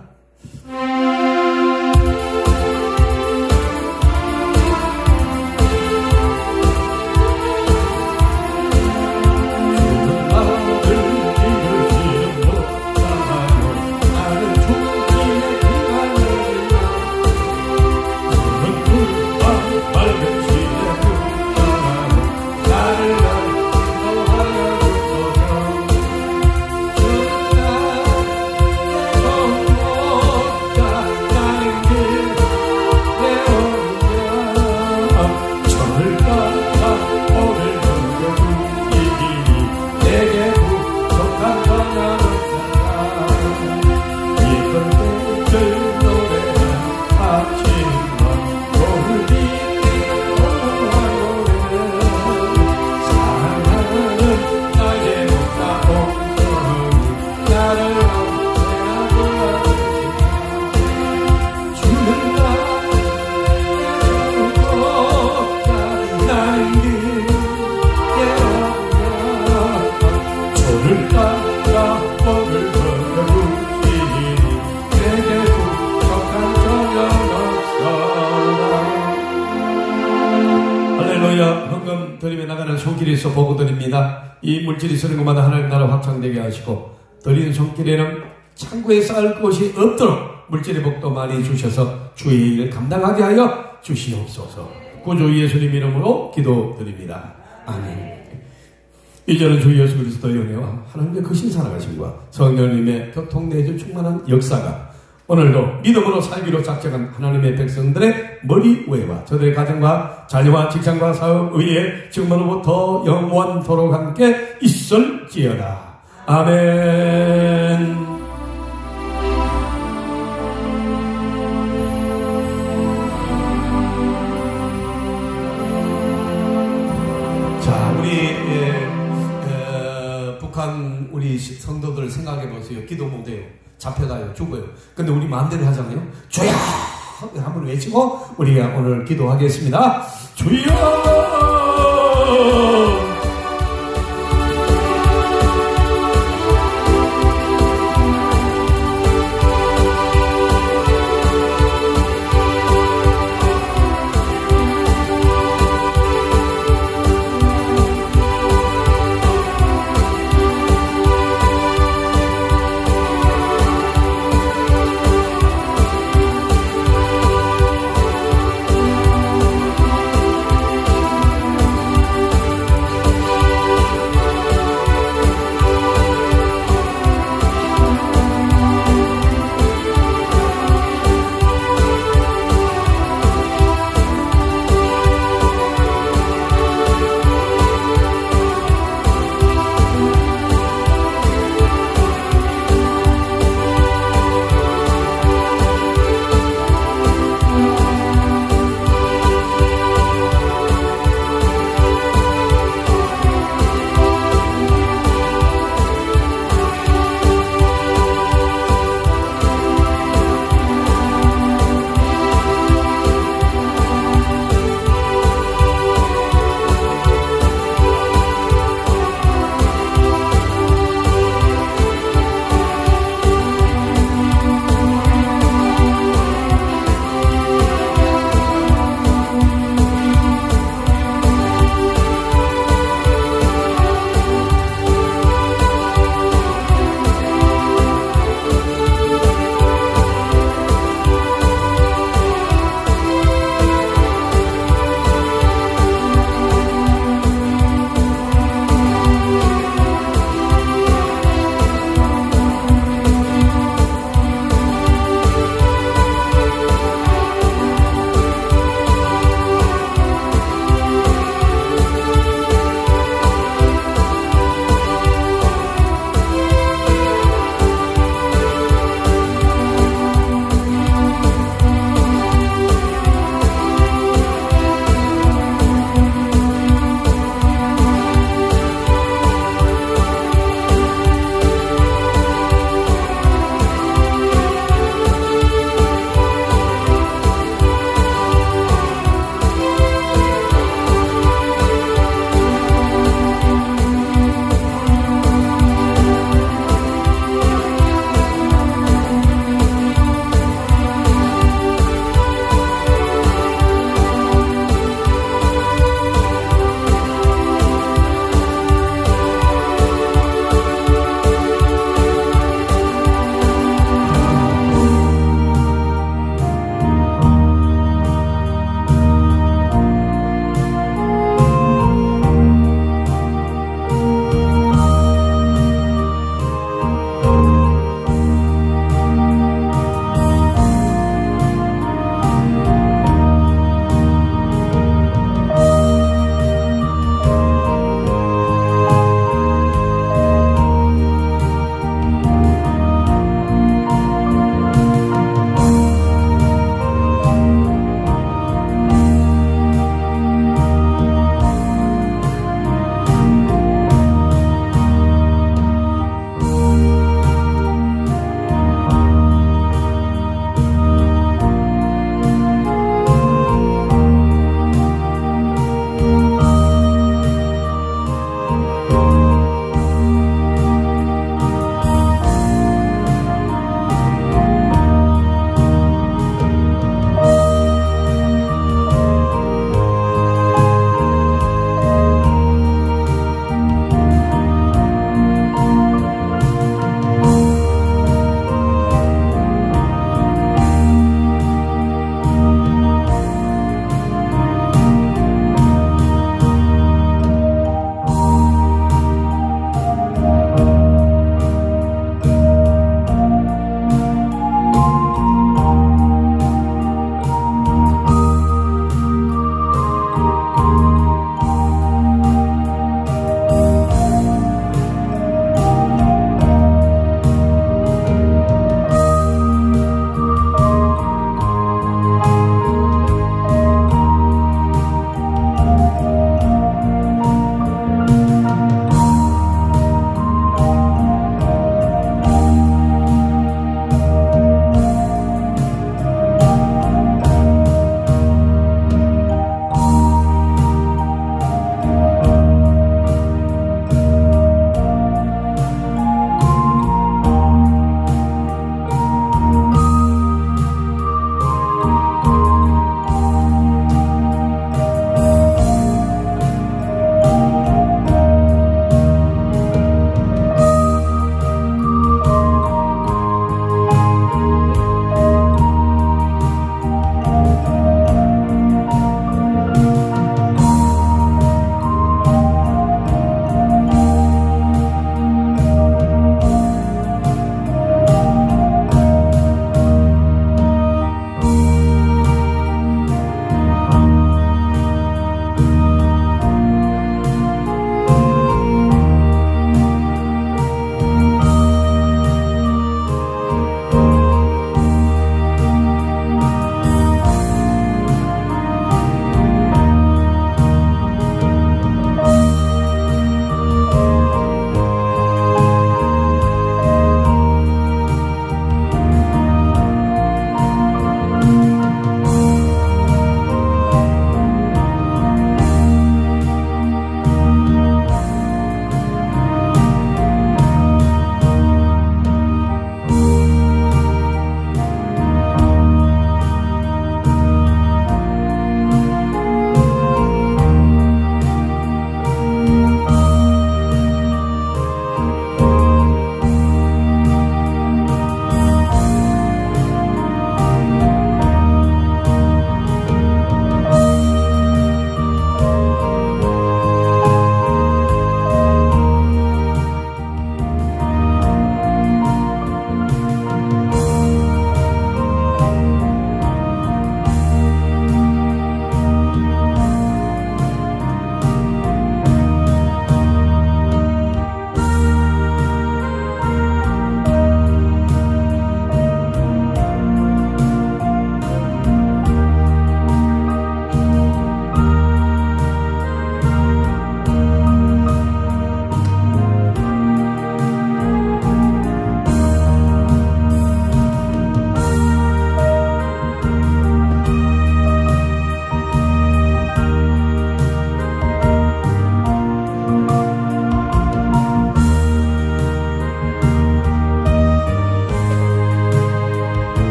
손길에서 보고 드립니다. 이 물질이 쓰는 것마다 하나님 나라 확장되게 하시고 드리는 손길에는 창고에 쌓을 것이 없도록 물질의 복도 많이 주셔서 주의 일을 감당하게 하여 주시옵소서. 구주 예수님 이름으로 기도드립니다. 아멘. 이제는 주 예수 그리스도의 은혜와 하나님의 크신 사랑하심과 성령님의 교통내주 충만한 역사가 오늘도 믿음으로 살기로 작정한 하나님의 백성들의 머리 위와 저들의 가정과 자녀와 직장과 사업 위에 지금으로부터 영원토록 함께 있을지어다. 아멘. 자, 우리 북한 우리 성도들 생각해 보세요. 기도 못해요. 잡혀가요. 죽어요. 근데 우리 마음대로 하잖아요. 주여! 한번 외치고 우리가 오늘 기도하겠습니다. 주여!